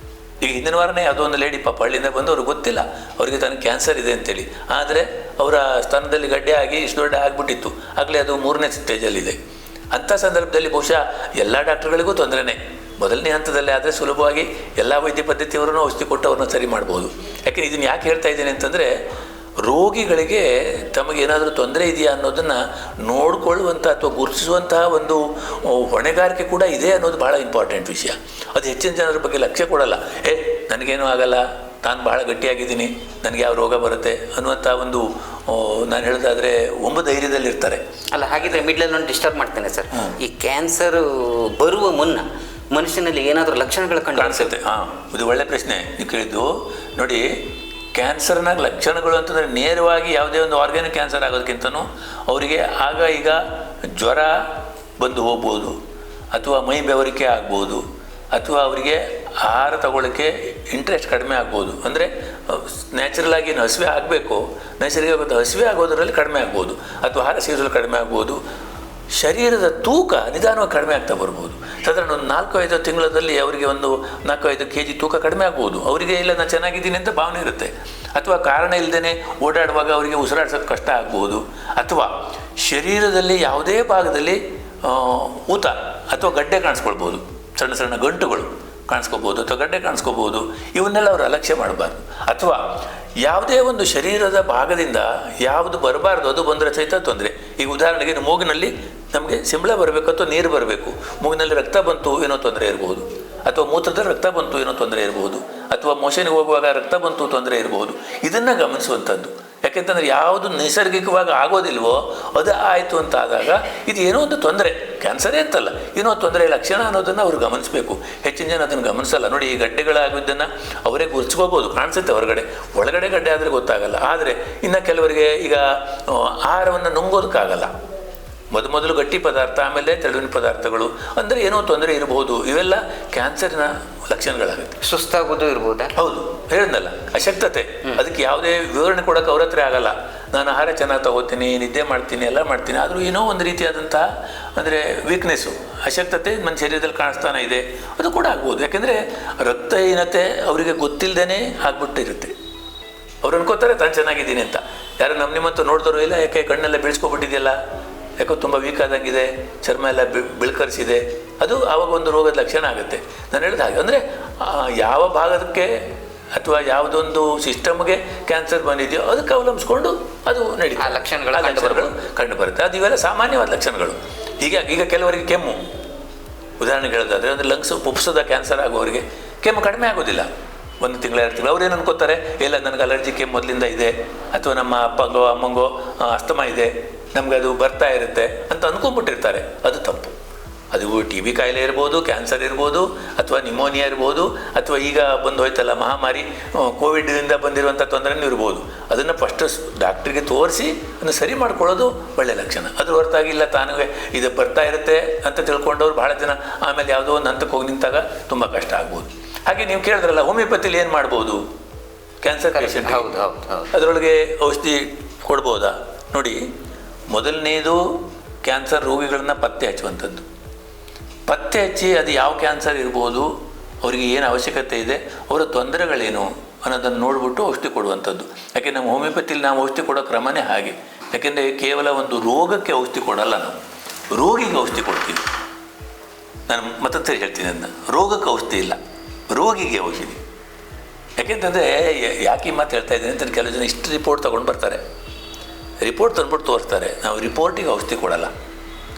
ಈಗ ಹಿಂದಿನ ವಾರನೇ ಅದೊಂದು ಲೇಡಿ ಪಾಪ ಹಳ್ಳಿಯಿಂದ ಬಂದು ಅವ್ರಿಗೆ ಗೊತ್ತಿಲ್ಲ ಅವರಿಗೆ ತನಗೆ ಕ್ಯಾನ್ಸರ್ ಇದೆ ಅಂತೇಳಿ. ಆದರೆ ಅವರ ಸ್ತನದಲ್ಲಿ ಗಡ್ಡೆ ಆಗಿ ಇಷ್ಟು ದೊಡ್ಡ ಆಗಿಬಿಟ್ಟಿತ್ತು, ಆಗಲೇ ಅದು 3ನೇ ಸ್ಟೇಜಲ್ಲಿದೆ. ಅಂಥ ಸಂದರ್ಭದಲ್ಲಿ ಬಹುಶಃ ಎಲ್ಲ ಡಾಕ್ಟರ್ಗಳಿಗೂ ತೊಂದರೆನೇ. ಮೊದಲನೇ ಹಂತದಲ್ಲಿ ಆದರೆ ಸುಲಭವಾಗಿ ಎಲ್ಲ ವೈದ್ಯ ಪದ್ಧತಿಯವರನ್ನು ಔಷಧಿ ಕೊಟ್ಟು ಅವ್ರನ್ನ ಸರಿ ಮಾಡ್ಬೋದು. ಯಾಕೆಂದರೆ ಇದನ್ನು ಯಾಕೆ ಹೇಳ್ತಾ ಇದ್ದೇನೆ ಅಂತಂದರೆ, ರೋಗಿಗಳಿಗೆ ತಮಗೇನಾದರೂ ತೊಂದರೆ ಇದೆಯಾ ಅನ್ನೋದನ್ನು ನೋಡಿಕೊಳ್ಳುವಂಥ ಅಥವಾ ಗುರುತಿಸುವಂತಹ ಒಂದು ಹೊಣೆಗಾರಿಕೆ ಕೂಡ ಇದೆ ಅನ್ನೋದು ಭಾಳ ಇಂಪಾರ್ಟೆಂಟ್ ವಿಷಯ. ಅದು ಹೆಚ್ಚಿನ ಜನರ ಬಗ್ಗೆ ಲಕ್ಷ್ಯ ಕೊಡಲ್ಲ. ನನಗೇನೂ ಆಗಲ್ಲ, ನಾನು ಭಾಳ ಗಟ್ಟಿಯಾಗಿದ್ದೀನಿ, ನನಗೆ ಯಾವ ರೋಗ ಬರುತ್ತೆ ಅನ್ನುವಂಥ ಒಂದು ನಾನು ಹೇಳೋದಾದರೆ ಧೈರ್ಯದಲ್ಲಿರ್ತಾರೆ.
ಅಲ್ಲ, ಹಾಗಿದ್ರೆ ಮಿಡ್ಲಲ್ಲಿ ಒಂದು ಡಿಸ್ಟರ್ಬ್ ಮಾಡ್ತೇನೆ ಸರ್. ಈ ಕ್ಯಾನ್ಸರ್ ಬರುವ ಮುನ್ನ ಮನುಷ್ಯನಲ್ಲಿ ಏನಾದರೂ ಲಕ್ಷಣಗಳು
ಕಾಣಿಸುತ್ತೆ? ಇದು ಒಳ್ಳೆ ಪ್ರಶ್ನೆ ನೀವು ಕೇಳಿದ್ದು. ನೋಡಿ, ಕ್ಯಾನ್ಸರ್ನ ಲಕ್ಷಣಗಳು ಅಂತಂದರೆ ನೇರವಾಗಿ ಯಾವುದೇ ಒಂದು ಆರ್ಗ್ಯಾನಿಕ್ ಕ್ಯಾನ್ಸರ್ ಆಗೋದಕ್ಕಿಂತನೂ ಅವರಿಗೆ ಆಗ ಈಗ ಜ್ವರ ಬಂದು ಹೋಗ್ಬೋದು, ಅಥವಾ ಮೈ ಬೆವರಿಕೆ ಆಗ್ಬೋದು, ಅಥವಾ ಅವರಿಗೆ ಆಹಾರ ತಗೊಳ್ಳೋಕ್ಕೆ ಇಂಟ್ರೆಸ್ಟ್ ಕಡಿಮೆ ಆಗ್ಬೋದು. ಅಂದರೆ ನ್ಯಾಚುರಲ್ ಆಗಿ ಏನು ಹಸಿವೆ ಆಗಬೇಕು, ನೈಸರ್ಗಿಕ ಹಸಿವೆ ಆಗೋದರಲ್ಲಿ ಕಡಿಮೆ ಆಗ್ಬೋದು, ಅಥವಾ ಆಹಾರ ಸೇವಿಸಲು ಕಡಿಮೆ ಆಗ್ಬೋದು. ಶರೀರದ ತೂಕ ನಿಧಾನವಾಗಿ ಕಡಿಮೆ ಆಗ್ತಾ ಬರ್ಬೋದು. ಸಾಧಾರಣ ಒಂದು 4-5 ತಿಂಗಳಲ್ಲಿ ಅವರಿಗೆ ಒಂದು 4-5 kg ತೂಕ ಕಡಿಮೆ ಆಗ್ಬೋದು. ಅವರಿಗೆ ಇಲ್ಲ ನಾನು ಚೆನ್ನಾಗಿದ್ದೀನಿ ಅಂತ ಭಾವನೆ ಇರುತ್ತೆ. ಅಥವಾ ಕಾರಣ ಇಲ್ಲದೇ ಓಡಾಡುವಾಗ ಅವರಿಗೆ ಉಸಿರಾಡ್ಸೋದು ಕಷ್ಟ ಆಗ್ಬೋದು. ಅಥವಾ ಶರೀರದಲ್ಲಿ ಯಾವುದೇ ಭಾಗದಲ್ಲಿ ಊತ ಅಥವಾ ಗಡ್ಡೆ ಕಾಣಿಸ್ಕೊಳ್ಬೋದು, ಸಣ್ಣ ಸಣ್ಣ ಗಂಟುಗಳು ಕಾಣಿಸ್ಕೋಬೋದು ಅಥವಾ ಗಡ್ಡೆ ಕಾಣಿಸ್ಕೋಬೋದು. ಇವನ್ನೆಲ್ಲ ಅವರು ಅಲಕ್ಷ್ಯ ಮಾಡಬಾರ್ದು. ಅಥವಾ ಯಾವುದೇ ಒಂದು ಶರೀರದ ಭಾಗದಿಂದ ಯಾವುದು ಬರಬಾರ್ದು ಅದು ಬಂದರೆ ಸಹಿತ ತೊಂದರೆ. ಈಗ ಉದಾಹರಣೆಗೆ ಮೂಗಿನಲ್ಲಿ ನಮಗೆ ಸಿಂಬಳ ಬರಬೇಕು ಅಥವಾ ನೀರು ಬರಬೇಕು, ಮೂಗಿನಲ್ಲಿ ರಕ್ತ ಬಂತು ಏನೋ ತೊಂದರೆ ಇರ್ಬೋದು, ಅಥವಾ ಮೂತ್ರದಲ್ಲಿ ರಕ್ತ ಬಂತು ಏನೋ ತೊಂದರೆ ಇರ್ಬೋದು, ಅಥವಾ ಮೋಷನ್ಗೆ ಹೋಗುವಾಗ ರಕ್ತ ಬಂತು ತೊಂದರೆ ಇರ್ಬೋದು. ಇದನ್ನು ಗಮನಿಸುವಂಥದ್ದು. ಯಾಕೆಂತಂದರೆ ಯಾವುದು ನೈಸರ್ಗಿಕವಾಗಿ ಆಗೋದಿಲ್ವೋ ಅದು ಆಯಿತು ಅಂತ ಆದಾಗ ಇದು ಏನೋ ಒಂದು ತೊಂದರೆ, ಕ್ಯಾನ್ಸರೇ ಅಂತಲ್ಲ, ಏನೋ ತೊಂದರೆ ಲಕ್ಷಣ ಅನ್ನೋದನ್ನು ಅವರು ಗಮನಿಸಬೇಕು. ಹೆಚ್ಚಿನ ಜನ ಅದನ್ನು ಗಮನಿಸಲ್ಲ. ನೋಡಿ, ಈ ಗಡ್ಡೆಗಳಾಗಿದ್ದನ್ನು ಅವರೇ ಗುರುತಿಸ್ಕೋಬೋದು, ಕಾಣಿಸುತ್ತೆ ಹೊರಗಡೆ, ಒಳಗಡೆ ಗಡ್ಡೆ ಆದರೆ ಗೊತ್ತಾಗಲ್ಲ. ಆದರೆ ಇನ್ನು ಕೆಲವರಿಗೆ ಈಗ ಆಹಾರವನ್ನು ನುಂಗೋದಕ್ಕಾಗಲ್ಲ. ಮೊದಲು ಗಟ್ಟಿ ಪದಾರ್ಥ, ಆಮೇಲೆ ತೆಳುವಿನ ಪದಾರ್ಥಗಳು, ಅಂದರೆ ಏನೋ ತೊಂದರೆ ಇರಬಹುದು. ಇವೆಲ್ಲ ಕ್ಯಾನ್ಸರಿನ ಲಕ್ಷಣಗಳಾಗುತ್ತೆ.
ಸುಸ್ತಾಗೋದು ಇರ್ಬೋದಾ?
ಹೌದು, ಹೇಳಿದ್ನಲ್ಲ, ಅಶಕ್ತತೆ. ಅದಕ್ಕೆ ಯಾವುದೇ ವಿವರಣೆ ಕೊಡೋಕೆ ಅವ್ರ ಹತ್ರ ಆಗಲ್ಲ. ನಾನು ಆಹಾರ ಚೆನ್ನಾಗಿ ತಗೋತೀನಿ, ನಿದ್ದೆ ಮಾಡ್ತೀನಿ, ಎಲ್ಲ ಮಾಡ್ತೀನಿ, ಆದರೂ ಏನೋ ಒಂದು ರೀತಿಯಾದಂತಹ ಅಂದರೆ ವೀಕ್ನೆಸ್ಸು, ಅಶಕ್ತತೆ ನನ್ನ ಶರೀರದಲ್ಲಿ ಕಾಣಿಸ್ತಾನೆ ಇದೆ. ಅದು ಕೂಡ ಆಗ್ಬೋದು. ಯಾಕೆಂದರೆ ರಕ್ತಹೀನತೆ ಅವರಿಗೆ ಗೊತ್ತಿಲ್ಲದೇ ಆಗ್ಬಿಟ್ಟಿರುತ್ತೆ. ಅವ್ರು ಅನ್ಕೋತಾರೆ ತಾನು ಚೆನ್ನಾಗಿದ್ದೀನಿ ಅಂತ. ಯಾರು ನಿಮ್ಮಂತೂ ನೋಡಿದವರು ಇಲ್ಲ, ಯಾಕೆ ಕಣ್ಣೆಲ್ಲ ಬೆಳೆಸ್ಕೊಬಿಟ್ಟಿದೆಯಲ್ಲ, ಯಾಕೋ ತುಂಬ ವೀಕ್ ಆದಂಗಿದೆ, ಚರ್ಮ ಎಲ್ಲ ಬಿಳ್ಕರಿಸಿದೆ, ಅದು ಆವಾಗ ಒಂದು ರೋಗದ ಲಕ್ಷಣ ಆಗುತ್ತೆ. ನಾನು ಹೇಳಿದ ಹಾಗೆ ಅಂದರೆ ಯಾವ ಭಾಗಕ್ಕೆ ಅಥವಾ ಯಾವುದೊಂದು ಸಿಸ್ಟಮ್ಗೆ ಕ್ಯಾನ್ಸರ್ ಬಂದಿದೆಯೋ ಅದಕ್ಕೆ ಅವಲಂಬಿಸ್ಕೊಂಡು ಅದು ನಡೀತದೆ.
ಲಕ್ಷಣಗಳು
ಕಂಡು ಬರುತ್ತೆ. ಅದು ಇವೆಲ್ಲ ಸಾಮಾನ್ಯವಾದ ಲಕ್ಷಣಗಳು. ಈಗ ಕೆಲವರಿಗೆ ಕೆಮ್ಮು, ಉದಾಹರಣೆಗೆ ಹೇಳೋದಾದರೆ ಅಂದರೆ ಲಂಗ್ಸ್ ಪುಪ್ಸದ ಕ್ಯಾನ್ಸರ್ ಆಗೋರಿಗೆ ಕೆಮ್ಮು ಕಡಿಮೆ ಆಗೋದಿಲ್ಲ 1 ತಿಂಗಳು 2 ತಿಂಗಳು. ಅವ್ರು ಏನು ಅನ್ಕೋತಾರೆ, ಇಲ್ಲ ನನಗೆ ಅಲರ್ಜಿ ಕೆಮ್ಮು ಮೊದಲಿಂದ ಇದೆ, ಅಥವಾ ನಮ್ಮ ಅಪ್ಪಂಗೋ ಅಮ್ಮಂಗೋ ಅಸ್ತಮ ಇದೆ, ನಮ್ಗೆ ಅದು ಬರ್ತಾ ಇರುತ್ತೆ ಅಂತ ಅಂದ್ಕೊಂಡ್ಬಿಟ್ಟಿರ್ತಾರೆ. ಅದು ತಪ್ಪು. ಅದು TB ಕಾಯಿಲೆ ಇರ್ಬೋದು, ಕ್ಯಾನ್ಸರ್ ಇರ್ಬೋದು, ಅಥವಾ ನಿಮೋನಿಯಾ ಇರ್ಬೋದು, ಅಥವಾ ಈಗ ಬಂದು ಹೋಯ್ತಲ್ಲ ಮಹಾಮಾರಿ ಕೋವಿಡ್ನಿಂದ ಬಂದಿರುವಂಥ ತೊಂದರೆನೂ ಇರ್ಬೋದು. ಅದನ್ನು ಫಸ್ಟ್ ಡಾಕ್ಟ್ರಿಗೆ ತೋರಿಸಿ ಅದನ್ನು ಸರಿ ಮಾಡ್ಕೊಳ್ಳೋದು ಒಳ್ಳೆಯ ಲಕ್ಷಣ. ಅದ್ರ ಹೊರತಾಗಿ ಇಲ್ಲ ತಾನುಗೆ ಇದು ಬರ್ತಾ ಇರುತ್ತೆ ಅಂತ ತಿಳ್ಕೊಂಡವ್ರು ಭಾಳ ಜನ ಆಮೇಲೆ ಯಾವುದೋ ಒಂದು ಹಂತಕ್ಕೆ ಹೋಗಿ ನಿಂತಾಗ ತುಂಬ ಕಷ್ಟ ಆಗ್ಬೋದು. ಹಾಗೆ ನೀವು ಕೇಳಿದ್ರಲ್ಲ ಹೋಮಿಯೋಪತಿಲಿ ಏನು ಮಾಡ್ಬೋದು ಕ್ಯಾನ್ಸರ್ ಪೇಷಂಟ್?
ಹೌದು ಹೌದು ಹೌದು.
ಅದರೊಳಗೆ ಔಷಧಿ ಕೊಡ್ಬೋದಾ? ನೋಡಿ, ಮೊದಲನೇದು ಕ್ಯಾನ್ಸರ್ ರೋಗಿಗಳನ್ನ ಪತ್ತೆ ಹಚ್ಚುವಂಥದ್ದು. ಪತ್ತೆ ಹಚ್ಚಿ ಅದು ಯಾವ ಕ್ಯಾನ್ಸರ್ ಇರ್ಬೋದು, ಅವರಿಗೆ ಏನು ಅವಶ್ಯಕತೆ ಇದೆ, ಅವರ ತೊಂದರೆಗಳೇನು ಅನ್ನೋದನ್ನು ನೋಡಿಬಿಟ್ಟು ಔಷಧಿ ಕೊಡುವಂಥದ್ದು. ಯಾಕೆ ನಮ್ಮ ಹೋಮಿಯೋಪತಿಲಿ ನಾವು ಔಷಧಿ ಕೊಡೋ ಕ್ರಮನೇ ಹಾಗೆ. ಯಾಕೆಂದರೆ ಕೇವಲ ಒಂದು ರೋಗಕ್ಕೆ ಔಷಧಿ ಕೊಡಲ್ಲ, ನಾವು ರೋಗಿಗೆ ಔಷಧಿ ಕೊಡ್ತೀವಿ. ನಾನು ಮತ್ತೊಂದು ಹೇಳ್ತೀನಿ, ಅದನ್ನ ರೋಗಕ್ಕೆ ಔಷಧಿ ಇಲ್ಲ, ರೋಗಿಗೆ ಔಷಧಿ. ಯಾಕೆಂತಂದರೆ ಯಾಕೆ ಈ ಮಾತು ಹೇಳ್ತಾ ಇದ್ದೀನಿ ಅಂತ ಕೆಲವು ಜನ ಇಷ್ಟು ರಿಪೋರ್ಟ್ ತೊಗೊಂಡು ಬರ್ತಾರೆ, ರಿಪೋರ್ಟ್ ತಂದ್ಬಿಟ್ಟು ತೋರಿಸ್ತಾರೆ. ನಾವು ರಿಪೋರ್ಟಿಗೆ ಔಷಧಿ ಕೊಡಲ್ಲ,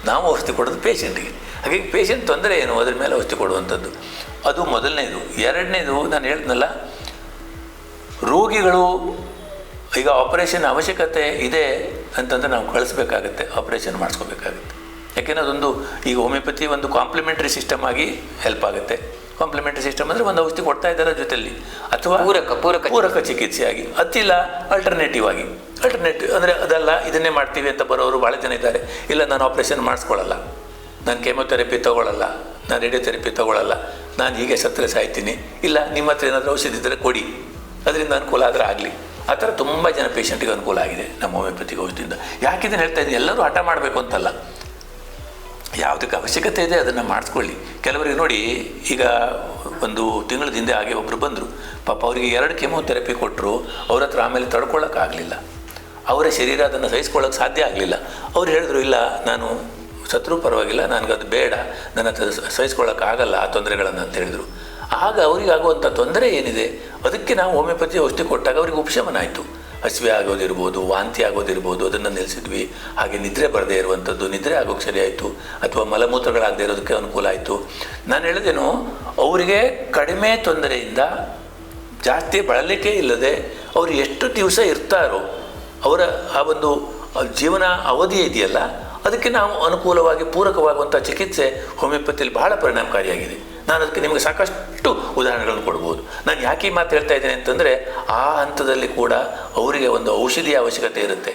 ನಾವು ಔಷಧಿ ಕೊಡೋದು ಪೇಷಂಟಿಗೆ. ಹಾಗಾಗಿ ಪೇಷಂಟ್ ತೊಂದರೆ ಏನು ಅದ್ರ ಮೇಲೆ ಔಷಧಿ ಕೊಡುವಂಥದ್ದು. ಅದು ಮೊದಲನೇದು. ಎರಡನೇದು ನಾನು ಹೇಳಿದ್ನಲ್ಲ, ರೋಗಿಗಳು ಈಗ ಆಪರೇಷನ್ ಅವಶ್ಯಕತೆ ಇದೆ ಅಂತಂದರೆ ನಾವು ಕಳಿಸ್ಬೇಕಾಗತ್ತೆ, ಆಪರೇಷನ್ ಮಾಡಿಸ್ಕೋಬೇಕಾಗುತ್ತೆ. ಯಾಕೆಂದರೆ ಅದೊಂದು ಈಗ ಹೋಮಿಯೋಪತಿ ಒಂದು ಕಾಂಪ್ಲಿಮೆಂಟ್ರಿ ಸಿಸ್ಟಮ್ ಆಗಿ ಹೆಲ್ಪ್ ಆಗುತ್ತೆ. ಕಾಂಪ್ಲಿಮೆಂಟರಿ ಸಿಸ್ಟಮ್ ಅಂದರೆ ಒಂದು ಔಷಧಿ ಕೊಡ್ತಾ ಇದ್ದಾರೆ ಜೊತೆಯಲ್ಲಿ, ಅಥವಾ
ಪೂರಕ
ಚಿಕಿತ್ಸೆಯಾಗಿ, ಅತಿಲ್ಲ ಆಲ್ಟರ್ನೇಟಿವ್ ಆಗಿ. ಆಲ್ಟರ್ನೇಟಿವ್ ಅಂದರೆ ಅದಲ್ಲ ಇದನ್ನೇ ಮಾಡ್ತೀವಿ ಅಂತ ಬರೋರು ಭಾಳ ಜನ ಇದ್ದಾರೆ. ಇಲ್ಲ, ನಾನು ಆಪ್ರೇಷನ್ ಮಾಡಿಸ್ಕೊಳ್ಳಲ್ಲ, ನಾನು ಕೆಮೊಥೆರಪಿ ತೊಗೊಳ್ಳಲ್ಲ, ನಾನು ರೇಡಿಯೋಥೆರಪಿ ತೊಗೊಳ್ಳಲ್ಲ, ನಾನು ಹೀಗೆ ಸತ್ತರೆ ಸಾಯ್ತೀನಿ, ಇಲ್ಲ ನಿಮ್ಮ ಹತ್ರ ಏನಾದರೂ ಔಷಧಿ ಇದ್ದರೆ ಕೊಡಿ, ಅದರಿಂದ ಅನುಕೂಲ ಆದರೆ ಆಗಲಿ. ಆ ಥರ ತುಂಬ ಜನ ಪೇಷಂಟಿಗೆ ಅನುಕೂಲ ಆಗಿದೆ ನಮ್ಮ ಹೋಮಿಯೋಪತಿಕ್ ಔಷಧಿಯಿಂದ. ಯಾಕಿದನ್ನು ಹೇಳ್ತಾ ಇದ್ದೀನಿ, ಎಲ್ಲರೂ ಹಠ ಮಾಡಬೇಕು ಅಂತಲ್ಲ, ಯಾವುದಕ್ಕೆ ಅವಶ್ಯಕತೆ ಇದೆ ಅದನ್ನು ಮಾಡಿಸ್ಕೊಳ್ಳಿ. ಕೆಲವರಿಗೆ ನೋಡಿ, ಈಗ ಒಂದು ತಿಂಗಳ ಹಿಂದೆ ಹಾಗೆ ಒಬ್ಬರು ಬಂದರು, ಪಾಪ ಅವರಿಗೆ 2 ಕೆಮೊಥೆರಪಿ ಕೊಟ್ಟರು, ಅವ್ರ ಹತ್ರ ಆಮೇಲೆ ತಡ್ಕೊಳ್ಳೋಕ್ಕಾಗಲಿಲ್ಲ, ಅವರ ಶರೀರ ಅದನ್ನು ಸಹಿಸ್ಕೊಳ್ಳೋಕೆ ಸಾಧ್ಯ ಆಗಲಿಲ್ಲ. ಅವ್ರು ಹೇಳಿದ್ರು, ಇಲ್ಲ ನಾನು ಸತ್ರೂ ಪರವಾಗಿಲ್ಲ, ನನಗದು ಬೇಡ, ನನ್ನ ಹತ್ರ ಸಹಿಸ್ಕೊಳ್ಳೋಕ್ಕಾಗಲ್ಲ ಆ ತೊಂದರೆಗಳನ್ನು ಅಂತ ಹೇಳಿದರು. ಆಗ ಅವರಿಗಾಗುವಂಥ ತೊಂದರೆ ಏನಿದೆ ಅದಕ್ಕೆ ನಾವು ಹೋಮಿಯೋಪತಿ ಔಷಧಿ ಕೊಟ್ಟಾಗ ಅವರಿಗೆ ಉಪಶಮನ ಆಯಿತು. ಹಸಿವೆ ಆಗೋದಿರ್ಬೋದು, ವಾಂತಿ ಆಗೋದಿರ್ಬೋದು, ಅದನ್ನು ನಿಲ್ಲಿಸಿದ್ವಿ. ಹಾಗೆ ನಿದ್ರೆ ಬರದೇ ಇರುವಂಥದ್ದು, ನಿದ್ರೆ ಆಗೋಕ್ಕೆ ಸರಿ ಆಯಿತು, ಅಥವಾ ಮಲಮೂತ್ರಗಳಾಗದೇ ಇರೋದಕ್ಕೆ ಅನುಕೂಲ ಆಯಿತು. ನಾನು ಹೇಳಿದೇನು, ಅವರಿಗೆ ಕಡಿಮೆ ತೊಂದರೆಯಿಂದ ಜಾಸ್ತಿ ಬಳಲಿಕೆ ಇಲ್ಲದೆ ಅವರು ಎಷ್ಟು ದಿವಸ ಇರ್ತಾರೋ ಅವರ ಆ ಒಂದು ಜೀವನ ಅವಧಿ ಇದೆಯಲ್ಲ, ಅದಕ್ಕೆ ನಾವು ಅನುಕೂಲವಾಗಿ ಪೂರಕವಾಗುವಂಥ ಚಿಕಿತ್ಸೆ ಹೋಮಿಯೋಪತಿಯಲ್ಲಿ ಬಹಳ ಪರಿಣಾಮಕಾರಿಯಾಗಿದೆ. ನಾನು ಅದಕ್ಕೆ ನಿಮಗೆ ಸಾಕಷ್ಟು ಉದಾಹರಣೆಗಳನ್ನು ಕೊಡ್ಬೋದು. ನಾನು ಯಾಕೆ ಈ ಮಾತು ಹೇಳ್ತಾ ಇದ್ದೇನೆ ಅಂತಂದರೆ, ಆ ಹಂತದಲ್ಲಿ ಕೂಡ ಅವರಿಗೆ ಒಂದು ಔಷಧಿಯ ಅವಶ್ಯಕತೆ ಇರುತ್ತೆ,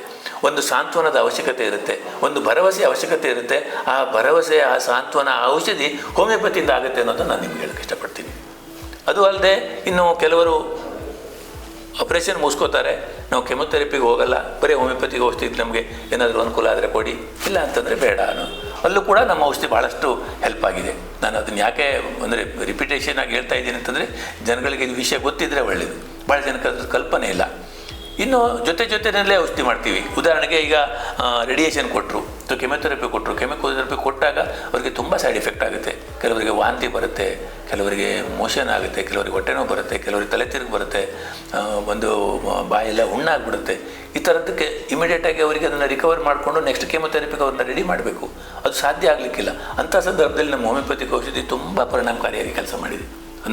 ಒಂದು ಸಾಂತ್ವನದ ಅವಶ್ಯಕತೆ ಇರುತ್ತೆ, ಒಂದು ಭರವಸೆಯ ಅವಶ್ಯಕತೆ ಇರುತ್ತೆ. ಆ ಭರವಸೆ, ಆ ಸಾಂತ್ವನ, ಆ ಔಷಧಿ ಹೋಮಿಯೋಪತಿಯಿಂದ ಆಗುತ್ತೆ ಅನ್ನೋದನ್ನು ನಾನು ನಿಮ್ಗೆ ಹೇಳೋಕ್ಕೆ ಇಷ್ಟಪಡ್ತೀನಿ. ಅದು ಅಲ್ಲದೆ ಇನ್ನು ಕೆಲವರು ಆಪ್ರೇಷನ್ ಮುಗಿಸ್ಕೋತಾರೆ, ನಾವು ಕೆಮೊಥೆರಪಿಗೆ ಹೋಗಲ್ಲ, ಬರೀ ಹೋಮಿಯೋಪತಿಗೆ ಔಷಧಿ ನಮಗೆ ಏನಾದರೂ ಅನುಕೂಲ ಆದರೆ ಕೊಡಿ, ಇಲ್ಲ ಅಂತಂದರೆ ಬೇಡ ಅನ್ನೋ. ಅಲ್ಲೂ ಕೂಡ ನಮ್ಮ ಔಷಧಿ ಭಾಳಷ್ಟು ಹೆಲ್ಪ್ ಆಗಿದೆ. ನಾನು ಅದನ್ನು ಯಾಕೆ ಅಂದರೆ ರಿಪಿಟೇಷನ್ ಆಗಿ ಹೇಳ್ತಾ ಇದ್ದೀನಿ ಅಂತಂದರೆ, ಜನಗಳಿಗೆ ಇದು ವಿಷಯ ಗೊತ್ತಿದ್ದರೆ ಒಳ್ಳೆಯದು. ಭಾಳ ಜನಕ್ಕೆ ಅದ್ರ ಕಲ್ಪನೆ ಇಲ್ಲ. ಇನ್ನು ಜೊತೆಯಲ್ಲೇ ಔಷಧಿ ಮಾಡ್ತೀವಿ. ಉದಾಹರಣೆಗೆ ಈಗ ರೇಡಿಯೇಷನ್ ಕೊಟ್ಟರು ಅಥವಾ ಕೆಮೊಥೆರಪಿ ಕೊಟ್ಟರು. ಕೆಮೊಥೆರಪಿ ಕೊಟ್ಟಾಗ ಅವರಿಗೆ ತುಂಬ ಸೈಡ್ ಎಫೆಕ್ಟ್ ಆಗುತ್ತೆ. ಕೆಲವರಿಗೆ ವಾಂತಿ ಬರುತ್ತೆ, ಕೆಲವರಿಗೆ ಮೋಷನ್ ಆಗುತ್ತೆ, ಕೆಲವರಿಗೆ ಹೊಟ್ಟೆ ನೋವು ಬರುತ್ತೆ, ಕೆಲವರಿಗೆ ತಲೆ ತಿರುಗಿ ಬರುತ್ತೆ, ಒಂದು ಬಾಯೆಲ್ಲ ಹುಣ್ಣಾಗ್ಬಿಡುತ್ತೆ. ಈ ಥರದ್ದಕ್ಕೆ ಇಮಿಡಿಯೇಟಾಗಿ ಅವರಿಗೆ ಅದನ್ನು ರಿಕವರ್ ಮಾಡಿಕೊಂಡು ನೆಕ್ಸ್ಟ್ ಕೆಮೊಥೆರಪಿಗೆ ಅವ್ರನ್ನ ರೆಡಿ ಮಾಡಬೇಕು. ಅದು ಸಾಧ್ಯ ಆಗಲಿಕ್ಕಿಲ್ಲ. ಅಂಥ ಸಂದರ್ಭದಲ್ಲಿ ನಮ್ಮ ಹೋಮಿಯೋಪತಿಕ್ ಔಷಧಿ ತುಂಬ ಪರಿಣಾಮಕಾರಿಯಾಗಿ ಕೆಲಸ ಮಾಡಿದೆ.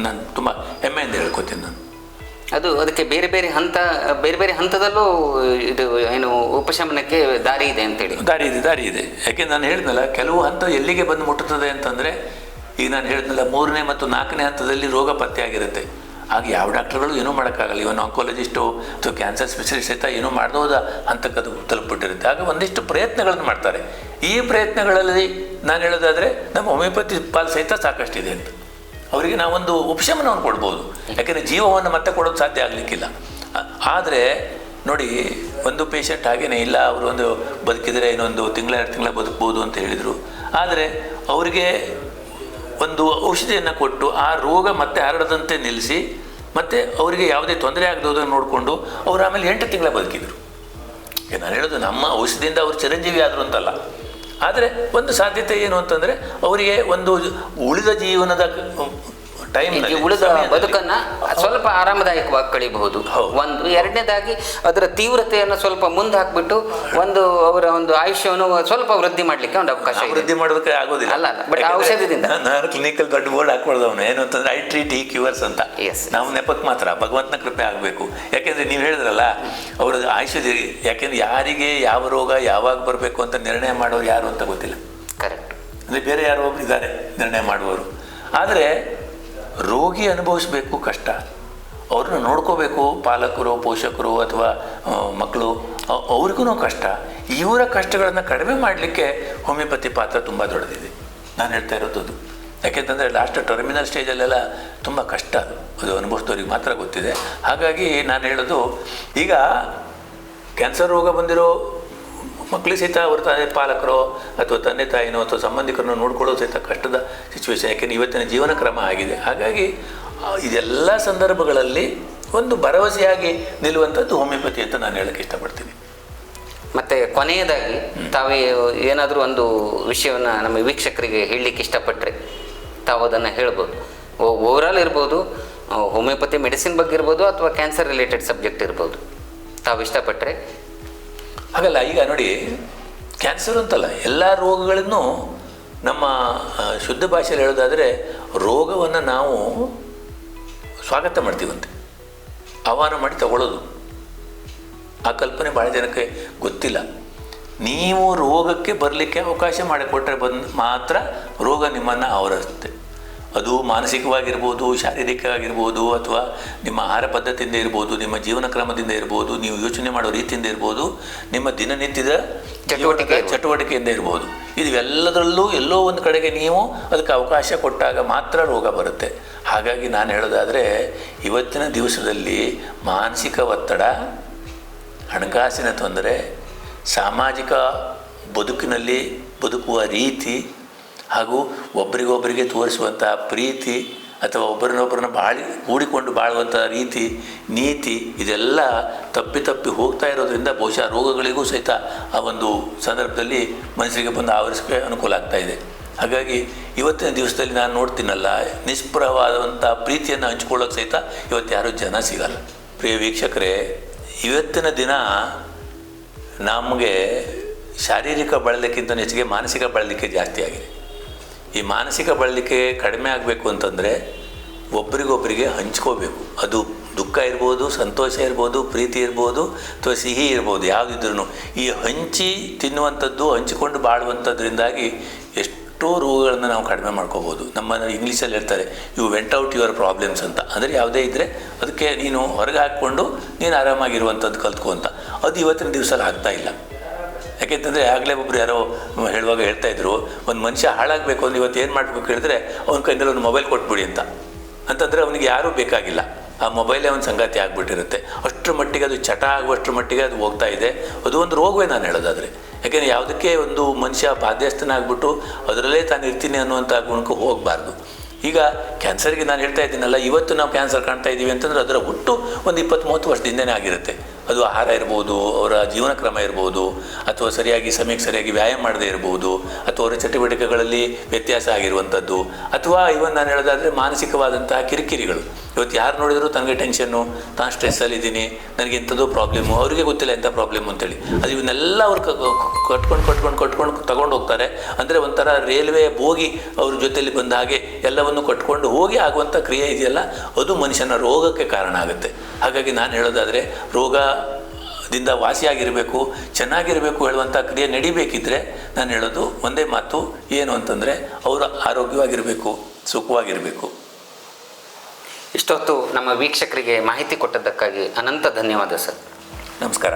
ನಾನು ತುಂಬ ಹೆಮ್ಮೆಯಿಂದ ಹೇಳ್ಕೊತೀನಿ. ನಾನು
ಅದಕ್ಕೆ ಬೇರೆ ಬೇರೆ ಹಂತದಲ್ಲೂ ಇದು ಏನು ಉಪಶಮನಕ್ಕೆ ದಾರಿ ಇದೆ ಅಂತೇಳಿ.
ದಾರಿ ಇದೆ. ಯಾಕೆಂದ್ರೆ ನಾನು ಹೇಳಿದ್ನಲ್ಲ, ಕೆಲವು ಹಂತ ಎಲ್ಲಿಗೆ ಬಂದು ಮುಟ್ಟುತ್ತದೆ ಅಂತಂದರೆ, ಈಗ ನಾನು ಹೇಳಿದ್ನಲ್ಲ 3ನೇ ಮತ್ತು 4ನೇ ಹಂತದಲ್ಲಿ ರೋಗ ಪತ್ತೆಯಾಗಿರುತ್ತೆ. ಆಗ ಯಾವ ಡಾಕ್ಟರ್ಗಳು ಏನೂ ಮಾಡೋಕ್ಕಾಗಲ್ಲ. ಇವನು ಆಂಕಾಲಜಿಸ್ಟು ಅಥವಾ ಕ್ಯಾನ್ಸರ್ ಸ್ಪೆಷಲಿಸ್ಟ್ ಸಹಿತ ಏನೂ ಮಾಡಬಹುದ ಹಂತಕ್ಕೆ ಅದು ತಲುಪಿಬಿಟ್ಟಿರುತ್ತೆ. ಆಗ ಒಂದಿಷ್ಟು ಪ್ರಯತ್ನಗಳನ್ನು ಮಾಡ್ತಾರೆ. ಈ ಪ್ರಯತ್ನಗಳಲ್ಲಿ ನಾನು ಹೇಳೋದಾದರೆ ನಮ್ಮ ಹೋಮಿಯೋಪತಿ ಪಾಲು ಸಹಿತ ಸಾಕಷ್ಟಿದೆ ಅಂತ. ಅವರಿಗೆ ನಾವೊಂದು ಉಪಶಮನವನ್ನು ಕೊಡ್ಬೋದು. ಯಾಕೆಂದರೆ ಜೀವವನ್ನು ಮತ್ತೆ ಕೊಡೋದು ಸಾಧ್ಯ ಆಗಲಿಕ್ಕಿಲ್ಲ. ಆದರೆ ನೋಡಿ, ಒಂದು ಪೇಷಂಟ್ ಹಾಗೇನೆ ಇಲ್ಲ, ಅವರು ಒಂದು ಬದುಕಿದರೆ ಇನ್ನೊಂದು 1-2 ತಿಂಗಳ ಬದುಕ್ಬೋದು ಅಂತ ಹೇಳಿದರು. ಆದರೆ ಅವರಿಗೆ ಒಂದು ಔಷಧಿಯನ್ನು ಕೊಟ್ಟು ಆ ರೋಗ ಮತ್ತೆ ಹರಡದಂತೆ ನಿಲ್ಲಿಸಿ, ಮತ್ತು ಅವರಿಗೆ ಯಾವುದೇ ತೊಂದರೆ ಆಗದೋದನ್ನು ನೋಡಿಕೊಂಡು ಅವರು ಆಮೇಲೆ 8 ತಿಂಗಳ ಬದುಕಿದರು. ನಾನು ಹೇಳೋದು, ನಮ್ಮ ಔಷಧಿಯಿಂದ ಅವರು ಚಿರಂಜೀವಿ ಆದರು ಅಂತಲ್ಲ. ಆದರೆ ಒಂದು ಸಾಧ್ಯತೆ ಏನು ಅಂತಂದರೆ, ಅವರಿಗೆ ಒಂದು ಉಳಿದ ಜೀವನದ
ಉಳಿದ ಬದುಕನ್ನು ಸ್ವಲ್ಪ ಆರಾಮದಾಯಕವಾಗಿ ಕಳಿಬಹುದು. ಒಂದು. ಎರಡನೇದಾಗಿ ಅದರ ತೀವ್ರತೆಯನ್ನು ಸ್ವಲ್ಪ ಮುಂದೆ ಹಾಕಿಬಿಟ್ಟು ಅವರ ಒಂದು ಆಯುಷ್ಯವನ್ನು ಸ್ವಲ್ಪ ವೃದ್ಧಿ ಮಾಡಲಿಕ್ಕೆ ಒಂದು ಅವಕಾಶ.
ವೃದ್ಧಿ ಮಾಡೋದಕ್ಕೆ ಆಗೋದಿಲ್ಲ
ಅಲ್ಲ, ಬಟ್ ಔಷಧದಿಂದ
ನಾನು ಕ್ಲಿನಿಕಲ್ ದೊಡ್ಡ ಬೋರ್ಡ್ ಹಾಕೊಳ್ದವನು ಏನು ಅಂತಂದ್ರೆ, ಐ ಟ್ರೀಟ್ ಈ ಕ್ಯೂರ್ಸ್ ಅಂತ. ನಾವು ನೆಪಕ್ಕೆ ಮಾತ್ರ ಭಗವಂತನ ಕೃಪೆ ಆಗಬೇಕು. ಯಾಕೆಂದರೆ ನೀವು ಹೇಳಿದ್ರಲ್ಲ, ಅವರ ಆಯುಷ್ಯ, ಯಾಕೆಂದ್ರೆ ಯಾರಿಗೆ ಯಾವ ರೋಗ ಯಾವಾಗ ಬರಬೇಕು ಅಂತ ನಿರ್ಣಯ ಮಾಡೋರು ಯಾರು ಅಂತ ಗೊತ್ತಿಲ್ಲ.
ಕರೆಕ್ಟ್.
ಅಂದರೆ ಬೇರೆ ಯಾರೋ ಒಬ್ರು ಇದ್ದಾರೆ ನಿರ್ಣಯ ಮಾಡುವವರು. ಆದರೆ ರೋಗಿ ಅನುಭವಿಸಬೇಕು ಕಷ್ಟ, ಅವ್ರನ್ನ ನೋಡ್ಕೋಬೇಕು ಪಾಲಕರು, ಪೋಷಕರು ಅಥವಾ ಮಕ್ಕಳು, ಅವ್ರಿಗೂ ಕಷ್ಟ. ಇವರ ಕಷ್ಟಗಳನ್ನು ಕಡಿಮೆ ಮಾಡಲಿಕ್ಕೆ ಹೋಮಿಯೋಪತಿ ಪಾತ್ರ ತುಂಬ ದೊಡ್ಡದಿದೆ. ನಾನು ಹೇಳ್ತಾ ಇರೋದು ಯಾಕೆಂತಂದರೆ ಲಾಸ್ಟ್ ಟರ್ಮಿನಲ್ ಸ್ಟೇಜಲ್ಲೆಲ್ಲ ತುಂಬ ಕಷ್ಟ, ಅದು ಅನುಭವಿಸಿದವ್ರಿಗೆ ಮಾತ್ರ ಗೊತ್ತಿದೆ. ಹಾಗಾಗಿ ನಾನು ಹೇಳೋದು, ಈಗ ಕ್ಯಾನ್ಸರ್ ರೋಗ ಬಂದಿರೋ ಮಕ್ಕಳು ಸಹಿತ ಅವ್ರ ಪಾಲಕರು ಅಥವಾ ತಂದೆ ತಾಯಿನೋ ಅಥವಾ ಸಂಬಂಧಿಕರನ್ನು ನೋಡ್ಕೊಳ್ಳೋ ಸಹಿತ ಕಷ್ಟದ ಸಿಚುವೇಶನ್. ಯಾಕೆಂದರೆ ಇವತ್ತಿನ ಜೀವನ ಕ್ರಮ ಆಗಿದೆ. ಹಾಗಾಗಿ ಇದೆಲ್ಲ ಸಂದರ್ಭಗಳಲ್ಲಿ ಒಂದು ಭರವಸೆಯಾಗಿ ನಿಲ್ಲುವಂಥದ್ದು ಹೋಮಿಯೋಪತಿ ಅಂತ ನಾನು ಹೇಳೋಕ್ಕೆ ಇಷ್ಟಪಡ್ತೀನಿ.
ಮತ್ತು ಕೊನೆಯದಾಗಿ ತಾವೇ ಏನಾದರೂ ಒಂದು ವಿಷಯವನ್ನು ನಮ್ಮ ವೀಕ್ಷಕರಿಗೆ ಹೇಳಲಿಕ್ಕೆ ಇಷ್ಟಪಟ್ಟರೆ ತಾವು ಅದನ್ನು ಹೇಳ್ಬೋದು. ಓವರಾಲ್ ಇರ್ಬೋದು, ಹೋಮಿಯೋಪತಿ ಮೆಡಿಸಿನ್ ಬಗ್ಗೆ ಇರ್ಬೋದು, ಅಥವಾ ಕ್ಯಾನ್ಸರ್ ರಿಲೇಟೆಡ್ ಸಬ್ಜೆಕ್ಟ್ ಇರ್ಬೋದು, ತಾವು ಇಷ್ಟಪಟ್ಟರೆ.
ಹಾಗಲ್ಲ, ಈಗ ನೋಡಿ, ಕ್ಯಾನ್ಸರ್ ಅಂತಲ್ಲ, ಎಲ್ಲ ರೋಗಗಳನ್ನು ನಮ್ಮ ಶುದ್ಧ ಭಾಷೆಯಲ್ಲಿ ಹೇಳೋದಾದರೆ, ರೋಗವನ್ನು ನಾವು ಸ್ವಾಗತ ಮಾಡ್ತೀವಂತೆ, ಆಹ್ವಾನ ಮಾಡಿ ತಗೊಳ್ಳೋದು. ಆ ಕಲ್ಪನೆ ಭಾಳ ಜನಕ್ಕೆ ಗೊತ್ತಿಲ್ಲ. ನೀವು ರೋಗಕ್ಕೆ ಬರಲಿಕ್ಕೆ ಅವಕಾಶ ಮಾಡಿಕೊಟ್ರೆ ಮಾತ್ರ ರೋಗ ನಿಮ್ಮನ್ನು ಆವರಿಸುತ್ತೆ. ಅದು ಮಾನಸಿಕವಾಗಿರ್ಬೋದು, ಶಾರೀರಿಕವಾಗಿರ್ಬೋದು, ಅಥವಾ ನಿಮ್ಮ ಆಹಾರ ಪದ್ಧತಿಯಿಂದ ಇರ್ಬೋದು, ನಿಮ್ಮ ಜೀವನ ಕ್ರಮದಿಂದ ಇರ್ಬೋದು, ನೀವು ಯೋಚನೆ ಮಾಡೋ ರೀತಿಯಿಂದ ಇರ್ಬೋದು, ನಿಮ್ಮ ದಿನನಿತ್ಯದ ಚಟುವಟಿಕೆಯಿಂದ ಇರ್ಬೋದು. ಇದೆಲ್ಲದರಲ್ಲೂ ಎಲ್ಲೋ ಒಂದು ಕಡೆಗೆ ನೀವು ಅದಕ್ಕೆ ಅವಕಾಶ ಕೊಟ್ಟಾಗ ಮಾತ್ರ ರೋಗ ಬರುತ್ತೆ. ಹಾಗಾಗಿ ನಾನು ಹೇಳೋದಾದರೆ ಇವತ್ತಿನ ದಿವಸದಲ್ಲಿ ಮಾನಸಿಕ ಒತ್ತಡ, ಹಣಕಾಸಿನ ತೊಂದರೆ, ಸಾಮಾಜಿಕ ಬದುಕಿನಲ್ಲಿ ಬದುಕುವ ರೀತಿ ಹಾಗೂ ಒಬ್ಬರಿಗೊಬ್ಬರಿಗೆ ತೋರಿಸುವಂಥ ಪ್ರೀತಿ ಅಥವಾ ಒಬ್ಬರನ್ನೊಬ್ಬರನ್ನ ಕೂಡಿಕೊಂಡು ಬಾಳುವಂಥ ರೀತಿ, ನೀತಿ, ಇದೆಲ್ಲ ತಪ್ಪಿ ಹೋಗ್ತಾ ಇರೋದ್ರಿಂದ ಬಹುಶಃ ರೋಗಗಳಿಗೂ ಸಹಿತ ಆ ಒಂದು ಸಂದರ್ಭದಲ್ಲಿ ಮನಸ್ಸಿಗೆ ಬಂದು ಆವರಿಸೋಕ್ಕೆ ಅನುಕೂಲ ಆಗ್ತಾಯಿದೆ. ಹಾಗಾಗಿ ಇವತ್ತಿನ ದಿವಸದಲ್ಲಿ ನಾನು ನೋಡ್ತೀನಲ್ಲ, ನಿಷ್ಪ್ರವಾದಂಥ ಪ್ರೀತಿಯನ್ನು ಹಂಚ್ಕೊಳ್ಳೋಕೆ ಸಹಿತ ಇವತ್ತು ಯಾರೂ ಜನ ಸಿಗಲ್ಲ. ಪ್ರಿಯ ವೀಕ್ಷಕರೇ, ಇವತ್ತಿನ ದಿನ ನಮಗೆ ಶಾರೀರಿಕ ಬಳಲಿಕ್ಕಿಂತ ಹೆಚ್ಚಿಗೆ ಮಾನಸಿಕ ಬಳಲಿಕೆ ಜಾಸ್ತಿ ಆಗಿದೆ. ಈ ಮಾನಸಿಕ ಬಳಲಿಕೆ ಕಡಿಮೆ ಆಗಬೇಕು ಅಂತಂದರೆ ಒಬ್ರಿಗೊಬ್ಬರಿಗೆ ಹಂಚ್ಕೋಬೇಕು. ಅದು ದುಃಖ ಇರ್ಬೋದು, ಸಂತೋಷ ಇರ್ಬೋದು, ಪ್ರೀತಿ ಇರ್ಬೋದು, ಅಥವಾ ಸಿಹಿ ಇರ್ಬೋದು, ಯಾವುದಿದ್ರೂ ಈ ಹಂಚಿ ತಿನ್ನುವಂಥದ್ದು, ಹಂಚಿಕೊಂಡು ಬಾಳುವಂಥದ್ರಿಂದಾಗಿ ಎಷ್ಟೋ ರೋಗಗಳನ್ನು ನಾವು ಕಡಿಮೆ ಮಾಡ್ಕೋಬೋದು. ನಮ್ಮ ಇಂಗ್ಲೀಷಲ್ಲಿ ಹೇಳ್ತಾರೆ, you vent out your problems ಅಂತ. ಅಂದರೆ ಯಾವುದೇ ಇದ್ದರೆ ಅದಕ್ಕೆ ನೀನು ಹೊರಗೆ ಹಾಕ್ಕೊಂಡು ನೀನು ಆರಾಮಾಗಿರುವಂಥದ್ದು ಕಲ್ತ್ಕೊ ಅಂತ. ಅದು ಇವತ್ತಿನ ದಿವಸದಲ್ಲಿ ಆಗ್ತಾಯಿಲ್ಲ. ಯಾಕೆಂತಂದರೆ ಆಗಲೇ ಒಬ್ಬರು ಯಾರೋ ಹೇಳುವಾಗ ಹೇಳ್ತಾಯಿದ್ರು, ಒಂದು ಮನುಷ್ಯ ಹಾಳಾಗಬೇಕು ಅಂದರೆ ಇವತ್ತು ಏನು ಮಾಡಬೇಕು ಹೇಳಿದ್ರೆ ಅವ್ನ ಕೈಯಲ್ಲಿ ಒಂದು ಮೊಬೈಲ್ ಕೊಟ್ಬಿಡಿ ಅಂತಂದರೆ ಅವನಿಗೆ ಯಾರೂ ಬೇಕಾಗಿಲ್ಲ. ಆ ಮೊಬೈಲೇ ಒಂದು ಸಂಗಾತಿ ಆಗಿಬಿಟ್ಟಿರುತ್ತೆ. ಅಷ್ಟರ ಮಟ್ಟಿಗೆ ಅದು ಚಟ ಆಗುವಷ್ಟರ ಮಟ್ಟಿಗೆ ಅದು ಹೋಗ್ತಾ ಇದೆ. ಅದು ಒಂದು ರೋಗವೇ ನಾನು ಹೇಳೋದಾದರೆ. ಯಾಕೆಂದರೆ ಯಾವುದಕ್ಕೆ ಒಂದು ಮನುಷ್ಯ ಬಾಧ್ಯಸ್ಥನಾಗ್ಬಿಟ್ಟು ಅದರಲ್ಲೇ ತಾನು ಇರ್ತೀನಿ ಅನ್ನುವಂಥ ಗುಣಕ್ಕೆ ಹೋಗಬಾರ್ದು. ಈಗ ಕ್ಯಾನ್ಸರ್ಗೆ ನಾನು ಹೇಳ್ತಾ ಇದ್ದೀನಲ್ಲ, ಇವತ್ತು ನಾವು ಕ್ಯಾನ್ಸರ್ ಕಾಣ್ತಾ ಇದ್ದೀವಿ ಅಂತಂದರೆ ಅದರ ಹುಟ್ಟು ಒಂದು 20-30 ವರ್ಷದಿಂದನೇ ಆಗಿರುತ್ತೆ. ಅದು ಆಹಾರ ಇರ್ಬೋದು, ಅವರ ಜೀವನ ಕ್ರಮ ಇರ್ಬೋದು, ಅಥವಾ ಸರಿಯಾಗಿ ಸಮಯಕ್ಕೆ ಸರಿಯಾಗಿ ವ್ಯಾಯಾಮ ಮಾಡದೇ ಇರ್ಬೋದು, ಅಥವಾ ಅವರ ಚಟುವಟಿಕೆಗಳಲ್ಲಿ ವ್ಯತ್ಯಾಸ ಆಗಿರುವಂಥದ್ದು, ಅಥವಾ ಇವನ್ ನಾನು ಹೇಳೋದಾದರೆ ಮಾನಸಿಕವಾದಂತಹ ಕಿರಿಕಿರಿಗಳು. ಇವತ್ತು ಯಾರು ನೋಡಿದರೂ ತನಗೆ ಟೆನ್ಷನ್ನು, ನಾನು ಸ್ಟ್ರೆಸ್ಸಲ್ಲಿದ್ದೀನಿ, ನನಗೆ ಎಂಥದ್ದು ಪ್ರಾಬ್ಲಮ್ಮು, ಅವರಿಗೆ ಗೊತ್ತಿಲ್ಲ ಎಂಥ ಪ್ರಾಬ್ಲಮ್ ಅಂತೇಳಿ. ಅದು ಇವನ್ನೆಲ್ಲ ಅವ್ರು ಕಟ್ಕೊಂಡು ತಗೊಂಡು ಹೋಗ್ತಾರೆ. ಅಂದರೆ ಒಂಥರ ರೈಲ್ವೆ ಬೋಗಿ ಅವ್ರ ಜೊತೆಯಲ್ಲಿ ಬಂದ ಹಾಗೆ ಎಲ್ಲವನ್ನು ಕಟ್ಕೊಂಡು ಹೋಗಿ ಆಗುವಂಥ ಕ್ರಿಯೆ ಇದೆಯಲ್ಲ, ಅದು ಮನುಷ್ಯನ ರೋಗಕ್ಕೆ ಕಾರಣ ಆಗುತ್ತೆ. ಹಾಗಾಗಿ ನಾನು ಹೇಳೋದಾದರೆ ರೋಗದಿಂದ ವಾಸಿಯಾಗಿರಬೇಕು, ಚೆನ್ನಾಗಿರಬೇಕು ಹೇಳುವಂಥ ಕ್ರಿಯೆ ನಡಿಬೇಕಿದ್ರೆ ನಾನು ಹೇಳೋದು ಒಂದೇ ಮಾತು, ಏನು ಅಂತಂದರೆ ಅವರು ಆರೋಗ್ಯವಾಗಿರಬೇಕು, ಸುಖವಾಗಿರಬೇಕು.
ಇಷ್ಟೊತ್ತು ನಮ್ಮ ವೀಕ್ಷಕರಿಗೆ ಮಾಹಿತಿ ಕೊಟ್ಟದ್ದಕ್ಕಾಗಿ ಅನಂತ ಧನ್ಯವಾದ ಸರ್.
ನಮಸ್ಕಾರ.